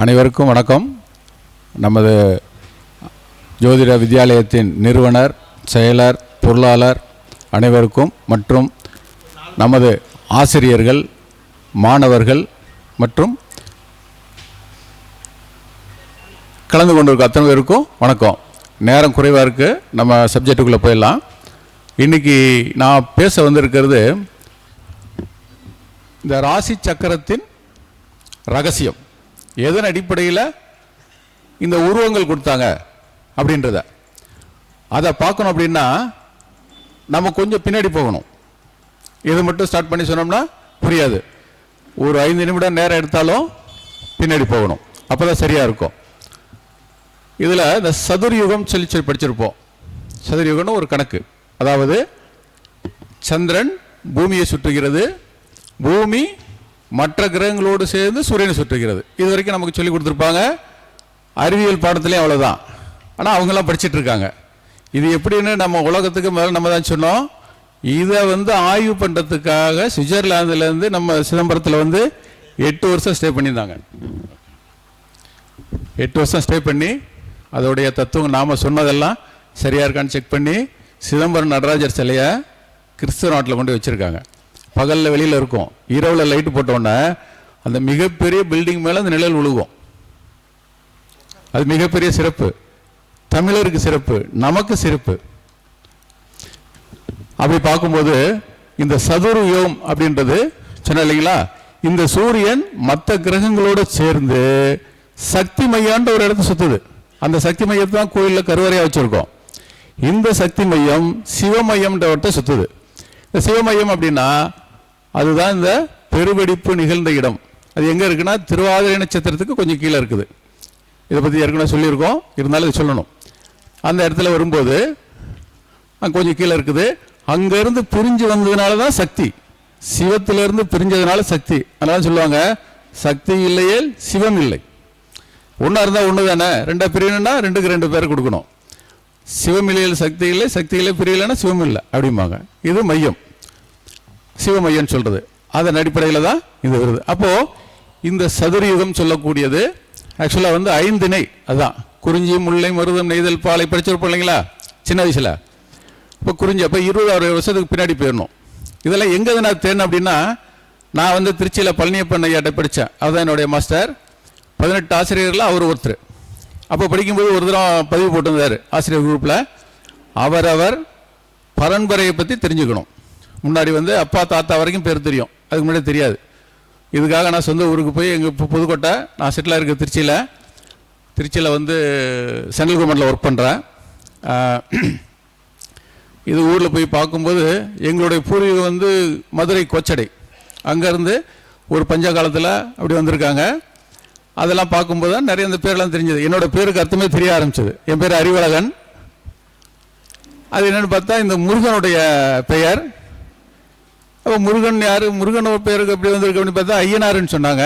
அனைவருக்கும் வணக்கம். நமது ஜோதிட வித்யாலயத்தின் நிறுவனர், செயலர், பொருளாளர் அனைவருக்கும் மற்றும் நமது ஆசிரியர்கள், மாணவர்கள் மற்றும் கலந்து கொண்டிருக்க அத்தனை பேருக்கும் வணக்கம். நேரம் குறைவாக இருக்குது, நம்ம சப்ஜெக்டுக்குள்ளே போயிடலாம். இன்றைக்கி நான் பேச வந்திருக்கிறது இந்த ராசி சக்கரத்தின் ரகசியம். எதன் அடிப்படையில் இந்த உருவங்கள் கொடுத்தாங்க அப்படின்றத அதை பார்க்கணும். அப்படின்னா நம்ம கொஞ்சம் பின்னாடி போகணும். இது மட்டும் ஸ்டார்ட் பண்ணி சொன்னோம்னா புரியாது. ஒரு 5 நிமிடம் நேரம் எடுத்தாலும் பின்னாடி போகணும், அப்போ தான் சரியாக இருக்கும். இதில் இந்த சதுர்யுகம் சொல்லி படிச்சிருப்போம். சதுர்யுகம்னு ஒரு கணக்கு, அதாவது சந்திரன் பூமியை சுற்றுகிறது, பூமி மற்ற கிரகங்களோடு சேர்ந்து சூரியனை சுற்றுகிறது. இது வரைக்கும் நமக்கு சொல்லி கொடுத்துருப்பாங்க. அறிவியல் பாடத்துலேயும் அவ்வளோதான். ஆனால் அவங்கெல்லாம் படிச்சுட்டு இருக்காங்க. இது எப்படின்னு நம்ம உலகத்துக்கு முதல்ல நம்ம தான் சொன்னோம். இதை ஆய்வு பண்ணுறதுக்காக சுவிட்சர்லாந்துலேருந்து நம்ம சிதம்பரத்தில் 8 வருஷம் ஸ்டே பண்ணியிருந்தாங்க. 8 வருஷம் ஸ்டே பண்ணி அதோடைய தத்துவம் நாம் சொன்னதெல்லாம் சரியாக இருக்கான்னு செக் பண்ணி சிதம்பரம் நடராஜர் சிலையை கிறிஸ்துவ நாட்டில் கொண்டு வச்சுருக்காங்க. பகலில் வெளியில் இருக்கும், இரவில் லைட்டு போட்டோன்னே அந்த மிகப்பெரிய பில்டிங் மேலே அந்த நிழல் விழுகும். அது மிகப்பெரிய சிறப்பு, தமிழருக்கு சிறப்பு, நமக்கு சிறப்பு. அப்படி பார்க்கும்போது இந்த சதுர்யுகம் அப்படின்றது சொன்ன இல்லைங்களா, இந்த சூரியன் மற்ற கிரகங்களோடு சேர்ந்து சக்தி மையன்ற ஒரு இடத்த சுற்றுது. அந்த சக்தி மையத்தை தான் கோயிலில் கருவறையாக வச்சுருக்கோம். இந்த சக்தி மையம் சிவமையம்ன்ற இடத்த சுற்றுது. இந்த சிவமையம் அப்படின்னா அதுதான் இந்த பெருவெடிப்பு நிகழ்ந்த இடம். அது எங்கே இருக்குன்னா திருவாதிரை நட்சத்திரத்துக்கு கொஞ்சம் கீழே இருக்குது. இதை பற்றி ஏற்கனவே சொல்லியிருக்கோம், இருந்தாலும் இது சொல்லணும். அந்த இடத்துல வரும்போது அங்கே கொஞ்சம் கீழே இருக்குது. அங்கேருந்து பிரிஞ்சு வந்ததுனால தான் சக்தி, சிவத்திலேருந்து பிரிஞ்சதுனால சக்தி. அதனால சொல்லுவாங்க சக்தி இல்லையே சிவம் இல்லை. ஒன்றா இருந்தால் ஒன்று தானே, ரெண்டாக பிரியணும்னா 2க்கு 2 பேர் கொடுக்கணும். சிவம் இல்லையில் சக்தி இல்லை, சக்தி இல்லை பிரியலைன்னா சிவம் இல்லை அப்படிம்பாங்க. இது மையம், சிவமையன்னு சொல்கிறது. அதன் அடிப்படையில் தான் இது வருது. அப்போது இந்த சதுர்யுகம் சொல்லக்கூடியது ஆக்சுவலாக 5 இணை. அதுதான் குறிஞ்சி, முல்லை, மருதம், நெய்தல், பாலை படிச்சிருப்போம் இல்லைங்களா சின்ன வயசில். இப்போ குறிஞ்சி அப்போ 20 வருஷத்துக்கு பின்னாடி போயிடணும். இதெல்லாம் எங்கே நான் தேர்னேன் அப்படின்னா, நான் திருச்சியில் பழனியப்பன் ஐயாட்ட படித்தேன். அதுதான் என்னுடைய மாஸ்டர். 18 ஆசிரியர்கள் அவர் ஒருத்தர். அப்போ படிக்கும்போது ஒரு தரம் பதிவு போட்டிருந்தார் ஆசிரியர் குரூப்பில், அவரவர் பரம்பரையை பற்றி தெரிஞ்சுக்கணும். முன்னாடி அப்பா தாத்தா வரைக்கும் பேர் தெரியும், அதுக்கு முன்னாடி தெரியாது. இதுக்காக நான் சொந்த ஊருக்கு போய் எங்கள் புதுக்கோட்டை, நான் செட்டிலாக இருக்க திருச்சியில் சென்ட்ரல் கவர்மெண்ட்டில் ஒர்க் பண்ணுறேன். இது ஊரில் போய் பார்க்கும்போது எங்களுடைய பூர்வீகம் மதுரை கோச்சடை. அங்கேருந்து ஒரு பஞ்ச காலத்தில் அப்படி வந்திருக்காங்க. அதெல்லாம் பார்க்கும்போது தான் நிறைய அந்த பேரெல்லாம் தெரிஞ்சது. என்னோடய பேருக்கு அர்த்தமே தெரிய ஆரம்பிச்சது. என் பேர் அறிவழகன். அது என்னென்னு பார்த்தா இந்த முருகனுடைய பெயர். அப்போ முருகன் யார், முருகன் பேருக்கு எப்படி வந்திருக்கு அப்படின்னு பார்த்தா ஐயனாருன்னு சொன்னாங்க.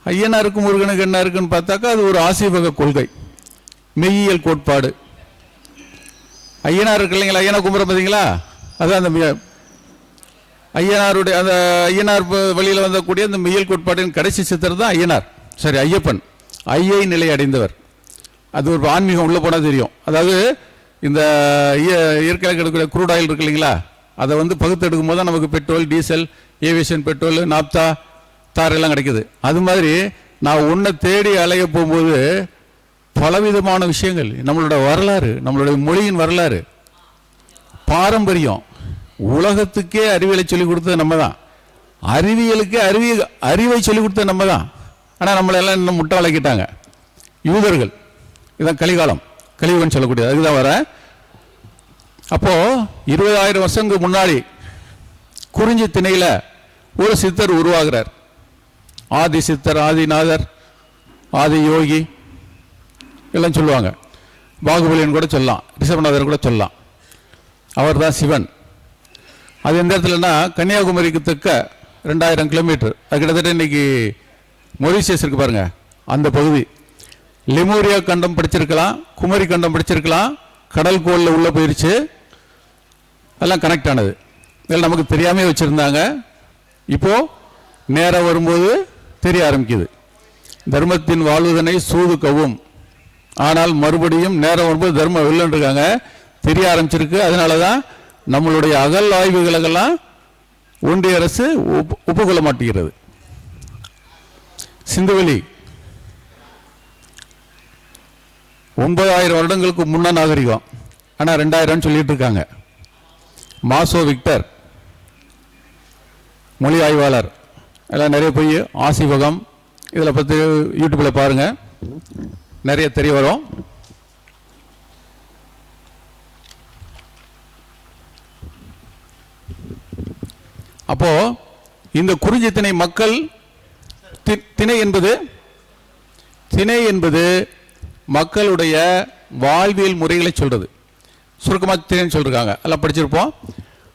ஐயனாருக்கு முருகனுக்கு என்ன இருக்குன்னு பார்த்தாக்கா அது ஒரு ஆசீவக கொள்கை, மெய்யியல் கோட்பாடு. ஐயனார் இருக்கு இல்லைங்களா, ஐயனா கும்புறம் பார்த்தீங்களா, அதுதான் அந்த ஐயனாருடைய அந்த ஐயனார் வழியில் வந்தக்கூடிய அந்த மெய்யியல் கோட்பாட்டின் கடைசி சித்தர் தான் ஐயனார். சரி, ஐயப்பன், ஐயை நிலை அடைந்தவர். அது ஒரு ஆன்மீகம் உள்ளே போனால் தெரியும். அதாவது இந்த இயற்கையில் கிடைக்கக்கூடிய குரூட் ஆயில் இருக்கு இல்லைங்களா, அதை பகுத்தெடுக்கும் போது தான் நமக்கு petrol, diesel, aviation petrol, naphtha, தார் எல்லாம் கிடைக்குது. அது மாதிரி நான் ஒன்றை தேடி அலைய போகும்போது பலவிதமான விஷயங்கள், நம்மளோட வரலாறு, நம்மளுடைய மொழியின் வரலாறு, பாரம்பரியம், உலகத்துக்கே அறிவியலை சொல்லிக் கொடுத்தது நம்ம தான், அறிவியலுக்கே அறிவை சொல்லிக் கொடுத்தது நம்ம தான். ஆனால் நம்மளெல்லாம் இன்னும் முட்டாளாக்கிட்டாங்க யூதர்கள். இதுதான் கலிகாலம், கலியுகம்னு சொல்லக்கூடியது. அதுக்கு தான் வர. அப்போது 20,000 வருஷங்களுக்கு முன்னாடி குறிஞ்சி திணையில் ஒரு சித்தர் உருவாகிறார். ஆதி சித்தர், ஆதிநாதர், ஆதி யோகி எல்லாம் சொல்லுவாங்க. பாகுபலின்னு கூட சொல்லலாம், ரிஷபநாதர் கூட சொல்லலாம். அவர் தான் சிவன். அது எந்த இடத்துலன்னா கன்னியாகுமரிக்கு தெற்க 2000 கிலோமீட்டர். அது கிட்டத்தட்ட இன்னைக்கு மொரிஷியஸ் இருக்கு பாருங்க, அந்த பகுதி. லெமூரியா கண்டம் படிச்சிருக்கலாம், குமரி கண்டம் படிச்சிருக்கலாம், கடல் கோளில் உள்ளே போயிடுச்சு. அதெல்லாம் கனெக்ட் ஆனது. இதெல்லாம் நமக்கு தெரியாமல் வச்சுருந்தாங்க. இப்போது நேரம் வரும்போது தெரிய ஆரம்பிக்குது. தர்மத்தின் வாழ்வதனை சூது கவும். ஆனால் மறுபடியும் நேரம் வரும்போது தர்மம் வெல்லன்றிருக்காங்க, தெரிய ஆரம்பிச்சிருக்கு. அதனால தான் நம்மளுடைய அகல் ஆய்வுகளெல்லாம் ஒன்றிய அரசு ஒப்புக்கொள்ள மாட்டேங்கிறது. சிந்துவெளி 9000 வருடங்களுக்கு முன்ன நாகரிகம், ஆனால் 2000 சொல்லிட்டு இருக்காங்க. மாசோ விக்டர் மொழி ஆய்வாளர் எல்லாம் நிறைய போய் ஆசிவகம் இதில் பற்றி யூடியூப்பில் பாருங்கள், நிறைய தெரிய வரும். அப்போ இந்த குறிஞ்சி திணை மக்கள் திணை என்பது மக்களுடைய வாழ்வியல் முறைகளை சொல்றது. சுருக்கமாக திணைன்னு சொல்றாங்க, எல்லாம் படிச்சிருப்போம்.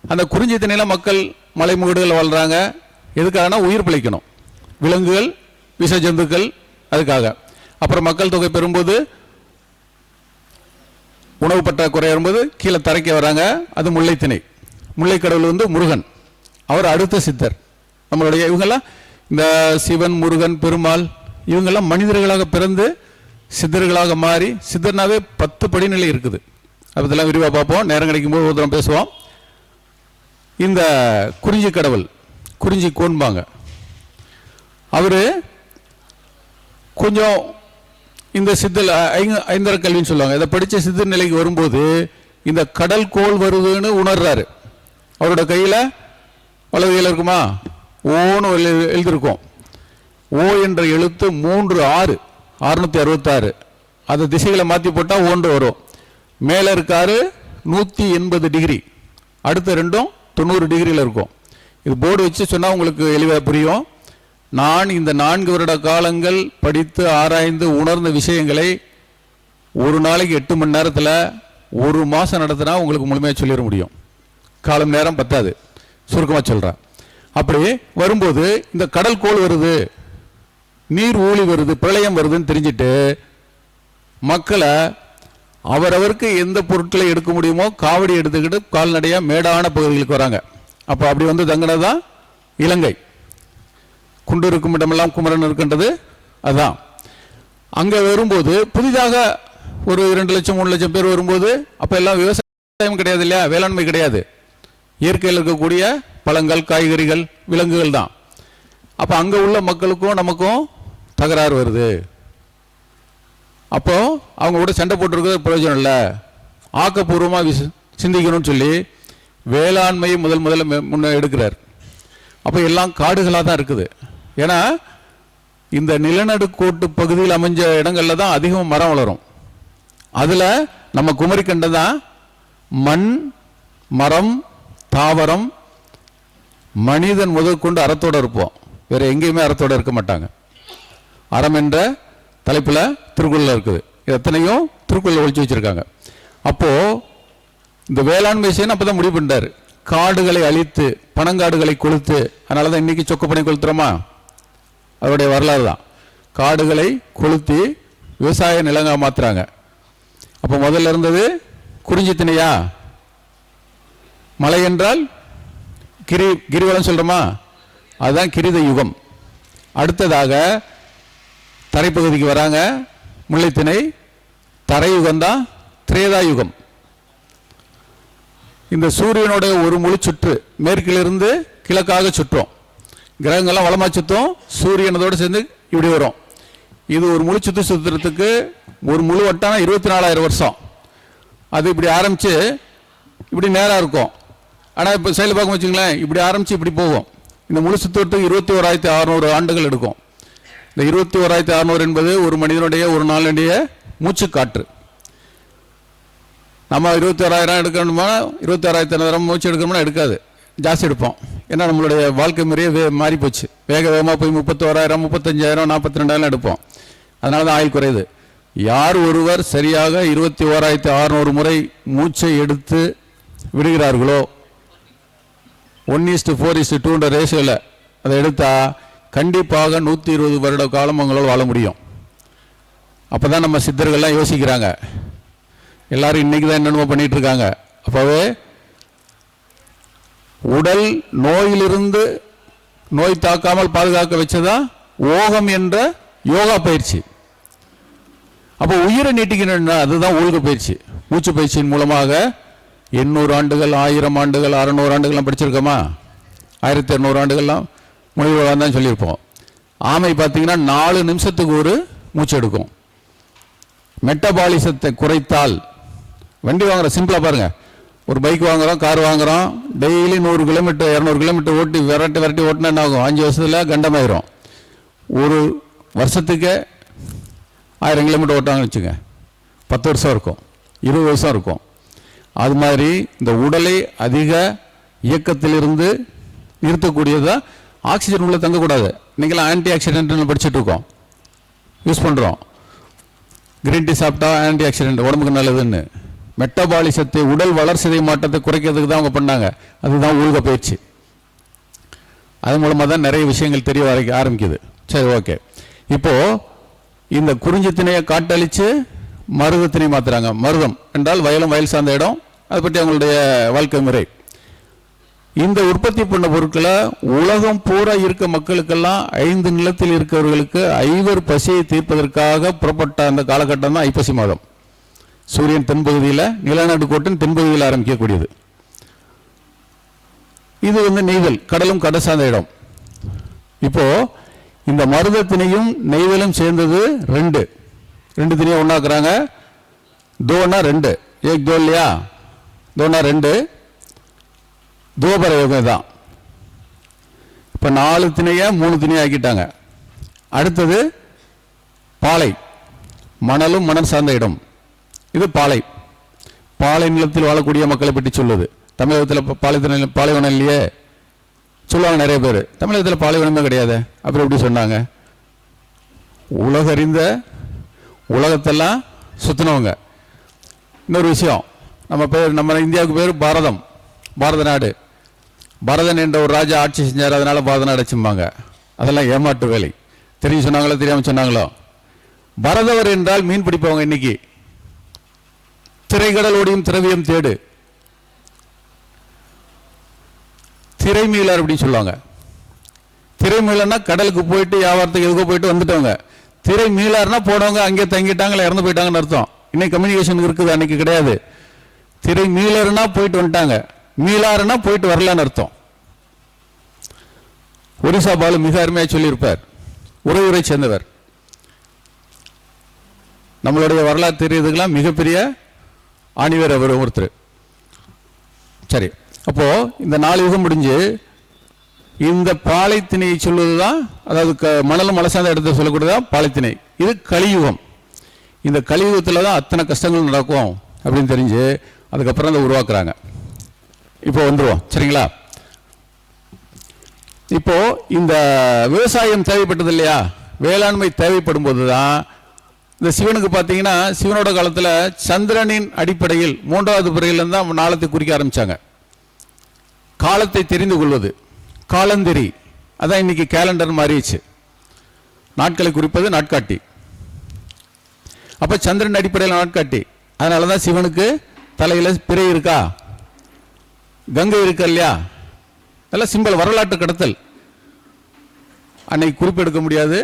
அந்த குறிஞ்சி திணையில மக்கள் மலைமுகடுகள் வாழ்றாங்க. எதுக்காகனா உயிர் பிழைக்கணும், விலங்குகள் விஷ ஜந்துக்கள் அதுக்காக. அப்புறம் மக்கள் தொகை பெறும்போது உணவு பற்றாக்குறை வரும்போது கீழே தரைக்க வராங்க, அது முல்லை திணை. முல்லை கடவுள் முருகன், அவர் அடுத்த சித்தர். நம்மளுடைய இவங்கெல்லாம் இந்த சிவன் முருகன் பெருமாள் இவங்கெல்லாம் மனிதர்களாக பிறந்து சித்தர்களாக மாறி, சித்தர்னாவே 10 படிநிலை இருக்குது. அதெல்லாம் விரிவாக பார்ப்போம், நேரம் கிடைக்கும் போது ஒருத்தரம் பேசுவோம். இந்த குறிஞ்சி கடவுள் குறிஞ்சி கோன்பாங்க, அவரு கொஞ்சம் இந்த சித்தல் ஐந்தர கல்வின்னு சொல்லுவாங்க, இதை படித்த சித்தர் நிலைக்கு வரும்போது இந்த கடல் கோள் வருதுன்னு உணர்றாரு. அவரோட கையில் வலது கையில் இருக்குமா, ஓன்னு எழுதியிருக்கோம். ஓ என்ற எழுத்து 3 6 666, அதை திசைகளை மாற்றி போட்டால் 1 வரும். மேலே இருக்காரு 180 டிகிரி, அடுத்த ரெண்டும் 90 டிகிரியில் இருக்கும். இது போர்டு வச்சு சொன்னால் உங்களுக்கு எளிவாக புரியும். நான் இந்த 4 வருட காலங்கள் படித்து ஆராய்ந்து உணர்ந்த விஷயங்களை ஒரு நாளைக்கு 8 மணி நேரத்தில் 1 மாதம் நடத்தினா உங்களுக்கு முழுமையாக சொல்லிட முடியும். காலம் நேரம் பத்தாது, சுருக்கமாக சொல்கிறேன். அப்படி வரும்போது இந்த கடல் கோள் வருது, நீர் ஊழி வருது, பிரளயம் வருதுன்னு தெரிஞ்சுட்டு மக்களை அவரவருக்கு எந்த பொருட்களை எடுக்க முடியுமோ காவடி எடுத்துக்கிட்டு கால்நடையாக மேடான பகுதிகளுக்கு வராங்க. அப்போ அப்படி வந்து தங்கினதான் இலங்கை. குண்டு இருக்கும் இடமெல்லாம் குமரன் இருக்கின்றது, அதுதான். அங்கே வரும்போது புதிதாக ஒரு 2 லட்சம் 3 லட்சம் பேர் வரும்போது அப்போ எல்லாம் விவசாயம் கிடையாது இல்லையா, வேளாண்மை கிடையாது. இயற்கையில் இருக்கக்கூடிய பழங்கள் காய்கறிகள் விலங்குகள் தான். அப்போ அங்கே உள்ள மக்களுக்கும் நமக்கும் தகராறு வருது. அப்போ அவங்க கூட சண்டை போட்டுருக்கிறது பிரயோஜனம் இல்லை, ஆக்கப்பூர்வமாக சிந்திக்கணும்னு சொல்லி வேளாண்மையை முதல்ல முன்ன எடுக்கிறார். அப்போ எல்லாம் காடுகளாக தான் இருக்குது. ஏன்னா இந்த நிலநடுக்கோட்டு பகுதியில் அமைஞ்ச இடங்கள்ல தான் அதிகம் மரம் வளரும். அதில் நம்ம குமரிக்கண்டை தான் மண் மரம் தாவரம் மனிதன் முதற்கொண்டு அறத்தோடு இருப்போம், வேற எங்கேயுமே அறத்தோடு இருக்க மாட்டாங்க. அறம் என்ற தலைப்பில் திருக்குறள் இருக்குது, எத்தனையும் திருக்குறள் ஒழிச்சு வச்சிருக்காங்க. அப்போ இந்த வேளாண்மை செய்யணும் அப்பதான் முடிவு பண்ணாரு, காடுகளை அழித்து பனங்காடுகளை கொளுத்து. அதனாலதான் இன்னைக்கு சொக்கப்பனை கொளுத்துறோமா, அவருடைய வரலாறு தான். காடுகளை கொளுத்தி விவசாய நிலங்க மாத்துறாங்க. அப்போ முதல்ல இருந்தது குறிஞ்சி திணையா, மலை என்றால் கிரிவலம் சொல்றோமா, அதுதான் கிரித யுகம். அடுத்ததாக தரைப்பகுதிக்கு வராங்க, முல்லைத்திணை. தரையுகம்தான் திரேதா யுகம். இந்த சூரியனுடைய ஒரு முழு சுற்று மேற்கிலிருந்து கிழக்காக சுற்றும், கிரகங்கள்லாம் வளமா சுற்றும், சூரியனோடு சேர்ந்து இப்படி வரும். இது ஒரு முழு சுற்று சுற்றுறதுக்கு ஒரு முழு வட்டான 24,000 வருஷம். அது இப்படி ஆரம்பிச்சு இப்படி நேராக இருக்கும். ஆனால் இப்போ செயல் பார்க்க வச்சுங்களேன், இப்படி ஆரம்பிச்சு இப்படி போகும். இந்த முழு சுற்றுறதுக்கு 21,600 ஆண்டுகள் எடுக்கும். இந்த 21,600 என்பது ஒரு மனிதனுடைய ஒரு நாளுடைய மூச்சு காற்று. நம்ம 26,000 எடுக்கணுமா, 26,000 மூச்சு எடுக்கணும்னா எடுக்காது, ஜாஸ்தி எடுப்போம். ஏன்னா நம்மளுடைய வாழ்க்கை முறையே மாறி போச்சு. வேகமாக போய் 31,000 35,000 42,000 எடுப்போம். அதனால தான் ஆயுள் குறையுது. யார் ஒருவர் சரியாக 21,600 முறை மூச்சை எடுத்து விடுகிறார்களோ 1:4:2 ரேஷியோவில் அதை எடுத்தா கண்டிப்பாக 120 வருட காலம் அவங்களால் வாழ முடியும். அப்போ தான் நம்ம சித்தர்கள்லாம் யோசிக்கிறாங்க. எல்லாரும் இன்னைக்கு தான் என்னென்னமோ பண்ணிட்டு இருக்காங்க. அப்போவே உடல் நோயிலிருந்து நோய் தாக்காமல் பாதுகாக்க வச்சதா ஓகம் என்ற யோகா பயிற்சி. அப்போ உயிரை நீட்டிக்கணும்னா அதுதான் ஒழுங்கு பயிற்சி. மூச்சு பயிற்சியின் மூலமாக 800 ஆண்டுகள், 1000 ஆண்டுகள், 600 ஆண்டுகள்லாம் படிச்சிருக்கோமா? 1200 ஆண்டுகள்லாம் முனிவர்களாக தான் சொல்லியிருப்போம். ஆமை பார்த்தீங்கன்னா 4 நிமிஷத்துக்கு ஒரு மூச்சு எடுக்கும். மெட்டபாலிசத்தை குறைத்தால், வண்டி வாங்குற சிம்பிளாக பாருங்க, ஒரு பைக் வாங்குறோம், கார் வாங்குறோம், டெய்லி 100 கிலோமீட்டர் 200 கிலோமீட்டர் ஓட்டி விரட்டி ஓட்டினா என்ன ஆகும்? 5 வருஷத்தில் கண்டமாயிரும். ஒரு வருஷத்துக்கு 1000 கிலோமீட்டர் ஓட்டாங்கன்னு வச்சுங்க, 10 வருஷம் இருக்கும், 20 வருஷம் இருக்கும். அது மாதிரி இந்த உடலை அதிக இயக்கத்திலிருந்து நிறுத்தக்கூடியதான் ஆக்சிஜன் உள்ள தங்கக்கூடாது. இன்றைக்கெல்லாம் ஆன்டி ஆக்சிடென்ட்னு படிச்சுட்டு இருக்கோம், யூஸ் பண்ணுறோம். கிரீன் டீ சாப்பிட்டா ஆன்டி ஆக்சிடென்ட், உடம்புக்கு நல்லதுன்னு. மெட்டபாலிசத்தை, உடல் வளர்சிதை மாற்றத்தை குறைக்கிறதுக்கு தான் அவங்க பண்ணாங்க. அதுதான் ஊழ்க பயிற்சி. அது மூலமாக தான் நிறைய விஷயங்கள் தெரிய ஆரம்பிக்குது. சரி, ஓகே. இப்போது இந்த குறிஞ்சி திணையை காட்டழித்து மருத திணை மாற்றுறாங்க. மருதம் என்றால் வயலும் வயல் சார்ந்த இடம், அதை பற்றி அவங்களுடைய வாழ்க்கை முறை. இந்த உற்பத்தி பண்ண பொருட்களை உலகம் பூரா இருக்க மக்களுக்கெல்லாம் 5 நிலத்தில் இருக்கிறவர்களுக்கு 5 பசியை தீர்ப்பதற்காக புறப்பட்ட அந்த காலகட்டம் தான் ஐப்பசி மாதம். சூரியன் தென்பகுதியில், நிலநடுக்கோட்டின் தென்பகுதியில் ஆரம்பிக்கக்கூடியது. இது நெய்தல், கடலும் கடல் சார்ந்த இடம். இப்போ இந்த மருத திணையும் நெய்தலும் சேர்ந்தது 2 திணையை ஒன்றாக்குறாங்க. தோனா 2, ஏக் தோ இல்லையா, தோனா 2, தோபர யோகம் தான். இப்போ 4 திணையை 3 திணையை ஆக்கிட்டாங்க. அடுத்தது பாலை, மணலும் மணல் சார்ந்த இடம். இது பாலை, பாலை நிலத்தில் வாழக்கூடிய மக்களை பற்றி சொல்லுது. தமிழகத்தில் பாலைவனம் இல்லையே சொல்லுவாங்க நிறைய பேர். தமிழகத்தில் பாலைவனமே கிடையாது. அப்புறம் எப்படி சொன்னாங்க? உலகறிந்த, உலகத்தெல்லாம் சுற்றினவங்க. இன்னொரு விஷயம், நம்ம இந்தியாவுக்கு பேர் பாரதம், பாரத நாடு. பரதன் என்ற ஒரு ராஜா ஆட்சி செஞ்சார், அதனால பாரத நாடு வச்சும்பாங்க. அதெல்லாம் ஏமாற்று வேலை. தெரிஞ்சு சொன்னாங்களோ தெரியாமல் சொன்னாங்களோ. பரதவர் என்றால் மீன் பிடிப்பவங்க. இன்னைக்கு திரைக்கடலோடையும் திரவியம் தேடு, திரைமீளர் அப்படின்னு சொல்லுவாங்க. திரைமீளர்னா கடலுக்கு போயிட்டு வியாபாரத்துக்கு எதுக்கோ போயிட்டு வந்துட்டவங்க. திரைமீளர்னா போனவங்க அங்கே தங்கிட்டாங்க, இறந்து போயிட்டாங்கன்னு அர்த்தம். இன்னைக்கு கம்யூனிகேஷன் இருக்குது, அன்னைக்கு கிடையாது. திரைமீளர்னா போயிட்டு வந்துட்டாங்க, மீளாருன்னா போயிட்டு வரலான்னு அர்த்தம். ஒரிசா பாலு மிக அருமையாக சொல்லியிருப்பார். உறையூரை சேர்ந்தவர். நம்மளுடைய வரலாறு தெரியறதுக்கெல்லாம் மிகப்பெரிய ஆணிவர் அவர் ஒருத்தர். சரி, அப்போ இந்த 4 யுகம் முடிஞ்சு இந்த பாலைத்திணையை சொல்வதுதான், அதாவது மணலும் மலை சார்ந்த இடத்தை சொல்லக்கூடியதான் பாலைத்திணை. இது கலியுகம். இந்த கலியுகத்தில் தான் அத்தனை கஷ்டங்கள் நடக்கும் அப்படின்னு தெரிஞ்சு அதுக்கப்புறம் அதை உருவாக்குறாங்க. இப்போ வந்துருவோம், சரிங்களா? இப்போ இந்த விவசாயம் தேவைப்பட்டது இல்லையா, வேளாண்மை தேவைப்படும் போது தான் இந்த சிவனுக்கு பார்த்தீங்கன்னா, சிவனோட காலத்தில் சந்திரனின் அடிப்படையில் 3வது பிறையிலிருந்து தான் நாளத்தை குறிக்க ஆரம்பித்தாங்க. காலத்தை தெரிந்து கொள்வது, காலந்தெரி, அதான் இன்னைக்கு கேலண்டர் மாறிடுச்சு. நாட்களை குறிப்பது நாட்காட்டி. அப்போ சந்திரன் அடிப்படையில் நாட்காட்டி. அதனால தான் சிவனுக்கு தலையில் பிறை இருக்கா, கங்கை இருக்கா இல்லையா, அதெல்லாம் சிம்பிள், வரலாற்று கடத்தல். அன்னைக்கு குறிப்பெடுக்க முடியாது,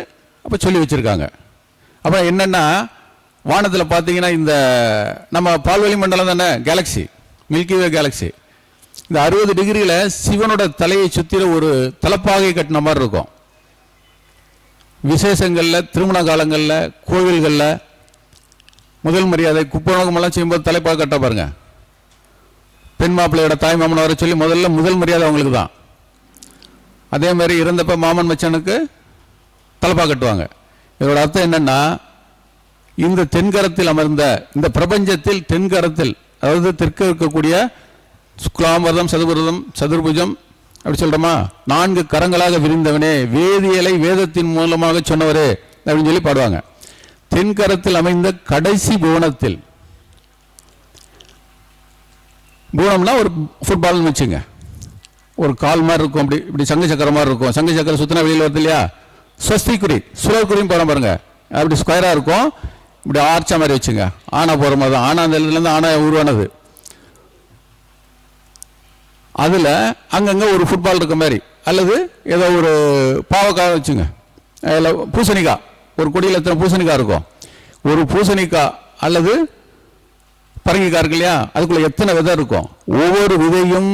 அப்போ சொல்லி வச்சுருக்காங்க. அப்புறம் என்னென்னா, வானத்தில் பார்த்தீங்கன்னா இந்த நம்ம பால்வெளி மண்டலம் தானே கேலக்சி, மில்கிவே கேலக்சி. இந்த 60 டிகிரியில் சிவனோட தலையை சுற்றில ஒரு தலப்பாகை கட்டின மாதிரி இருக்கும். விசேஷங்களில், திருமண காலங்களில், கோவில்களில் முதல் மரியாதை குப்பநோக்கமெல்லாம் செய்யும்போது தலைப்பாக கட்ட பாருங்க. பெண் மாப்பிள்ளையோட தாய் மாமன் வர சொல்லி முதல் மரியாதை அவங்களுக்கு தான். அதே மாதிரி இறந்தப்ப மாமன் மச்சனுக்கு தலைப்பாக கட்டுவாங்க. இதோட அர்த்தம் என்னன்னா, இந்த தென்கரத்தில் அமர்ந்த, இந்த பிரபஞ்சத்தில் தென்கரத்தில், அதாவது தெற்கு இருக்கக்கூடிய சுக்லாம்பரதம் சதுர்புரம் சதுர்புஜம் அப்படி சொல்றோமா, 4 கரங்களாக விரிந்தவனே, வேதியலை வேதத்தின் மூலமாக சொன்னவரே அப்படின்னு சொல்லி பாடுவாங்க. தென்கரத்தில் அமைந்த கடைசி புவனத்தில், புவனம்னா ஒரு ஃபுட்பால்னு வச்சுங்க, ஒரு கால் மாதிரி இருக்கும், அப்படி இப்படி சங்கு சக்கர மாதிரி இருக்கும். சங்கு சக்கரம் சுத்தினா வெளியில் வருது இல்லையா, ஸ்வஸ்தி குறி, சுழற்குறியும் போகிற பாருங்க, அப்படி ஸ்கொயராக இருக்கும், இப்படி ஆர்ச்சா மாதிரி வச்சுங்க. ஆனா போகிற மாதிரி தான். ஆனா அந்த இடத்துலேருந்து ஆனா உருவானது. அதில் அங்கங்கே ஒரு ஃபுட்பால் இருக்க மாதிரி, அல்லது ஏதோ ஒரு பாவக்காய் வச்சுங்க, அதில் பூசணிக்காய் ஒரு கொடியில் எத்தனை பூசணிக்காய் இருக்கும்? ஒரு பூசணிக்காய் அல்லது பரங்கிக்காய் இருக்கு இல்லையா, அதுக்குள்ள எத்தனை விதை இருக்கும்? ஒவ்வொரு விதையும்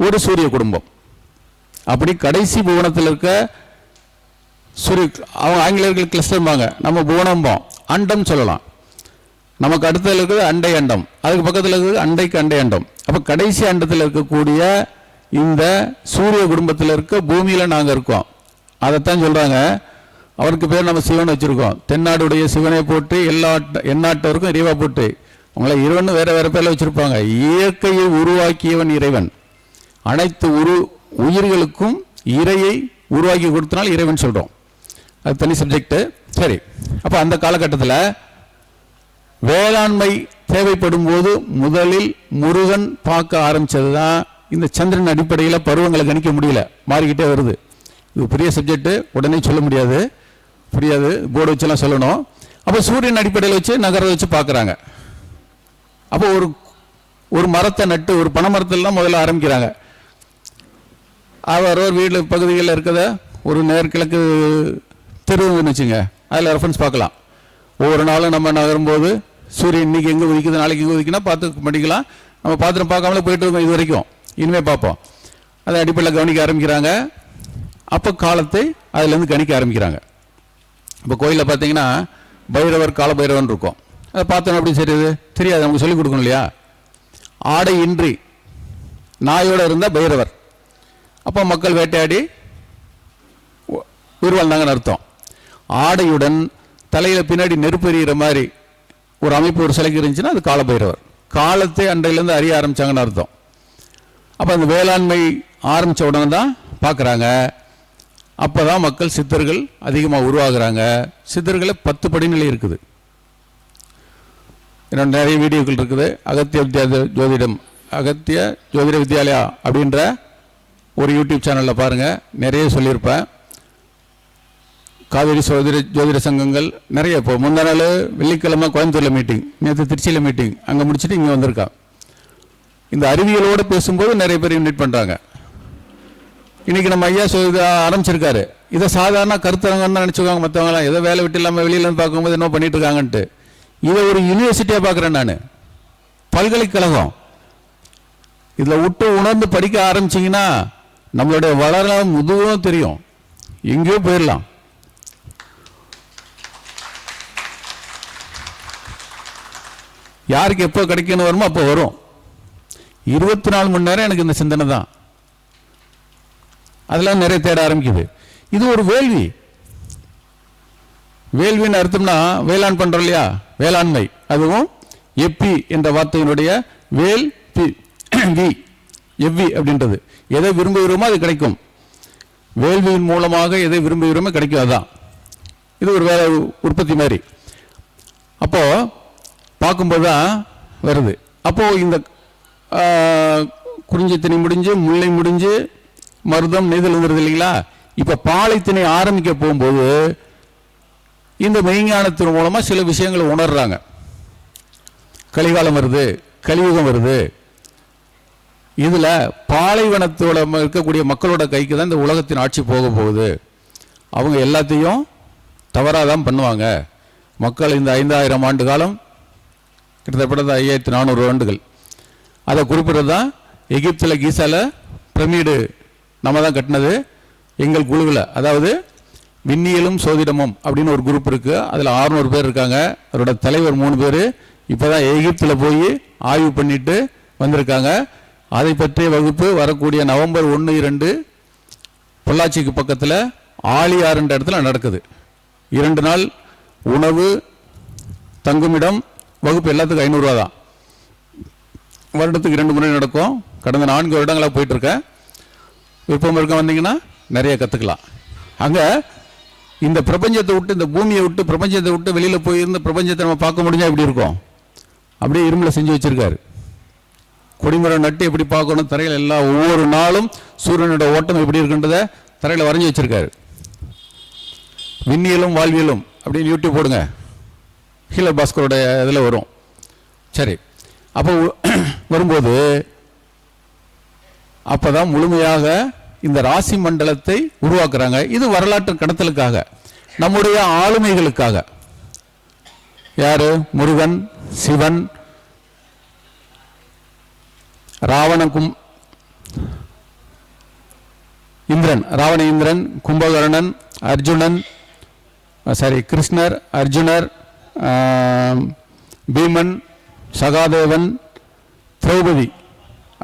ஒரு சூரிய குடும்பம். அப்படி கடைசி புவனத்தில் இருக்க சூரிய, அவங்க ஆங்கிலேயர்கள் கிளஸ்டர்பாங்க, நம்ம புவனம்போம், அண்டம் சொல்லலாம். நமக்கு அடுத்ததில் இருக்குது அண்டை அண்டம், அதுக்கு பக்கத்தில் இருக்குது அண்டைக்கு அண்டை அண்டம். அப்போ கடைசி அண்டத்தில் இருக்கக்கூடிய இந்த சூரிய குடும்பத்தில் இருக்க பூமியில் நாங்கள் இருக்கோம். அதைத்தான் சொல்கிறாங்க, அவருக்கு பேர் நம்ம சிவன் வச்சுருக்கோம். தென்னாடுடைய சிவனை போட்டு எந்நாட்டவருக்கும் இறைவா போட்டு, உங்களை இறைவன் வேறு வேறு பேரில் வச்சுருப்பாங்க. இயற்கையை உருவாக்கியவன் இறைவன், அனைத்து உயிர்களுக்கும் இறையை உருவாக்கி கொடுத்தனால் இறைவன் சொல்கிறோம். அது தனி சப்ஜெக்டு. சரி, அப்போ அந்த காலகட்டத்தில் வேளாண்மை தேவைப்படும் போது முதலில் முருகன் பார்க்க ஆரம்பித்தது தான் இந்த சந்திரன் அடிப்படையில் பருவங்களை கணிக்க முடியல, மாறிக்கிட்டே வருது. இது பெரிய சப்ஜெக்டு, உடனே சொல்ல முடியாது, புரியாது, போர்டு வச்செல்லாம் சொல்லணும். அப்போ சூரியன் அடிப்படையில் வச்சு நகரத்தை வச்சு பார்க்குறாங்க. அப்போ ஒரு மரத்தை நட்டு, ஒரு பனை மரத்திலாம் முதல்ல ஆரம்பிக்கிறாங்க. அவர் வீடு பகுதிகளில் இருக்கிறத ஒரு நேர்கிழக்கு தெருவுன்னு வச்சுங்க, அதில் ரெஃபரன்ஸ் பார்க்கலாம். ஒவ்வொரு நாளும் நம்ம நகரும்போது சூரியன் இன்னைக்கு எங்கே உதிக்குது, நாளைக்கு எங்கே உதிக்குன்னா பார்த்து பண்ணிக்கலாம். நம்ம பாத்திரம் பார்க்காமலே போயிட்டு இருக்கோம் இது வரைக்கும், இனிமேல் பார்ப்போம். அதை அடிப்படையில் கவனிக்க ஆரம்பிக்கிறாங்க. அப்போ காலத்தை அதுலேருந்து கணிக்க ஆரம்பிக்கிறாங்க. இப்போ கோயிலில் பார்த்தீங்கன்னா பைரவர் கால பைரவன் இருக்கும், அதை பார்த்தோன்னா எப்படி தெரியுது? தெரியாது, நமக்கு சொல்லிக் கொடுக்கணும் இல்லையா? ஆடை இன்றி நாயோடு இருந்தால் பைரவர். அப்போ மக்கள் வேட்டையாடி உயிர் வாழ்ந்தாங்கன்னு அர்த்தம். ஆடையுடன் தலையில் பின்னாடி நெருப்பு எறிகிற மாதிரி ஒரு அமைப்பு ஒரு சிலைக்கு இருந்துச்சுன்னா அது கால பைரவர். காலத்தை அன்றையிலேருந்து அறிய ஆரம்பித்தாங்கன்னு அர்த்தம். அப்போ அந்த வேளாண்மை ஆரம்பித்த உடனே தான் பார்க்குறாங்க. அப்போ தான் மக்கள் சித்தர்கள் அதிகமாக உருவாகிறாங்க. சித்தர்களை 10 படிநிலை இருக்குது, இன்னும் நிறைய வீடியோக்கள் இருக்குது. அகத்திய ஜோதிட வித்யாலயா அப்படின்ற ஒரு யூடியூப் சேனலில் பாருங்கள், நிறைய சொல்லியிருப்பேன். காவேரி ஜோதிட சங்கங்கள் நிறைய. இப்போ முந்தா நாள் வெள்ளிக்கிழமை கோயம்புத்தூரில் மீட்டிங், நேற்று திருச்சியில் மீட்டிங், அங்கே முடிச்சுட்டு இங்கே வந்திருக்கா. இந்த அறிவியலோடு பேசும்போது நிறைய பேர் இன்வைட் பண்ணுறாங்க. இன்றைக்கி நம்ம ஐயா ஆரம்பிச்சிருக்காரு. இதை சாதாரண கருத்தரங்கன்னு நினச்சிக்குவாங்க மற்றவங்களாம், ஏதோ வேலை விட்டு இல்லாமல் வெளியிலேருந்து பார்க்கும்போது என்ன பண்ணிட்டு இருக்காங்கன்ட்டு. இதை ஒரு யூனிவர்சிட்டியாக பார்க்குறேன் நான், பல்கலைக்கழகம். இதில் விட்டு உணர்ந்து படிக்க ஆரம்பிச்சிங்கன்னா நம்மளுடைய வளர முதுகும் தெரியும், எங்கேயோ போயிடலாம். யாருக்கு எப்போ கிடைக்கணும் வருமோ அப்போ வரும். 24 மணி நேரம் எனக்கு இந்த சிந்தனை தான். அதெல்லாம் நிறைய தேட ஆரம்பிக்குது. இது ஒரு வேள்வி. வேள்வின்னு அர்த்தம்னா வேளாண் பண்றோம் இல்லையா, வேளாண்மை. அதுவும் எப்பி என்ற வார்த்தையினுடைய வேல் பி வி எவ்வி அப்படின்றது. எதை விரும்புகிறோமோ அது கிடைக்கும். வேள்வியின் மூலமாக எதை விரும்புகிறோமோ கிடைக்கும். அதுதான் இது ஒரு வேலை உற்பத்தி மாதிரி. அப்போ பார்க்கும்போது தான் வருது. அப்போது இந்த குறிஞ்சி திணை முடிஞ்சு முல்லை முடிஞ்சு மருதம் நெய்தல் வந்துடுது இல்லைங்களா. இப்போ பாலைத்திணை ஆரம்பிக்க போகும்போது இந்த மெய்ஞானத்தின் மூலமாக சில விஷயங்களை உணர்றாங்க. கலிகாலம் வருது, கலியுகம் வருது. இதில் பாலைவனத்தோட இருக்கக்கூடிய மக்களோட கைக்கு தான் இந்த உலகத்தின் ஆட்சி போக போகுது. அவங்க எல்லாத்தையும் தவறாக தான் பண்ணுவாங்க. மக்கள் இந்த 5000 ஆண்டு காலம், கிட்டத்தட்ட 5400 ஆண்டுகள், அதை குறிப்பிட்றது தான். எகிப்தில் கீசால பிரமிடு நம்ம தான் கட்டினது எங்கள் குழுவில். அதாவது விண்ணியலும் சோதிடமும் அப்படின்னு ஒரு குரூப் இருக்குது, அதில் 600 பேர் இருக்காங்க. அதோட தலைவர் 3 பேர் இப்போ தான் எகிப்தில் போய் ஆய்வு பண்ணிட்டு வந்திருக்காங்க. அதை பற்றிய வகுப்பு வரக்கூடிய நவம்பர் 1, 2 பொள்ளாச்சிக்கு பக்கத்தில் ஆழியாறுன்ற இடத்துல நடக்குது. 2 நாள் உணவு தங்குமிடம் வகுப்பு எல்லாத்துக்கும் 500 ரூபா தான். வருடத்துக்கு 2 முறை நடக்கும். கடந்த 4 வருடங்களாக போயிட்டுருக்கேன். விருப்பம் இருக்க வந்தீங்கன்னா நிறைய கற்றுக்கலாம். அங்கே இந்த பிரபஞ்சத்தை விட்டு, இந்த பூமியை விட்டு, பிரபஞ்சத்தை விட்டு வெளியில் போய் இந்த பிரபஞ்சத்தை நம்ம பார்க்க முடிஞ்சால் எப்படி இருக்கும்? அப்படியே இரும்பில் செஞ்சு வச்சுருக்காரு. கொடிமரம் நட்டு எப்படி பார்க்கணும், தரையில் எல்லாம் ஒவ்வொரு நாளும் சூரியனோட ஓட்டம் எப்படி இருக்குன்றதை தரையில் வரைஞ்சி வச்சுருக்காரு. விண்ணியலும் வாழ்வியலும் அப்படின்னு யூடியூப் போடுங்க, ஹீலர் பாஸ்கரோட இதில் வரும். சரி, அப்போ வரும்போது அப்போ தான் முழுமையாக இந்த ராசி மண்டலத்தை உருவாக்குறாங்க. இது வரலாற்று கடத்தலுக்காக. நம்முடைய ஆளுமைகளுக்காக. யாரு? முருகன், சிவன், ராவணன், இந்திரன், ராவண இந்திரன், கும்பகர்ணன், அர்ஜுனன், கிருஷ்ணர், அர்ஜுனர், பீமன், சகாதேவன், திரௌபதி,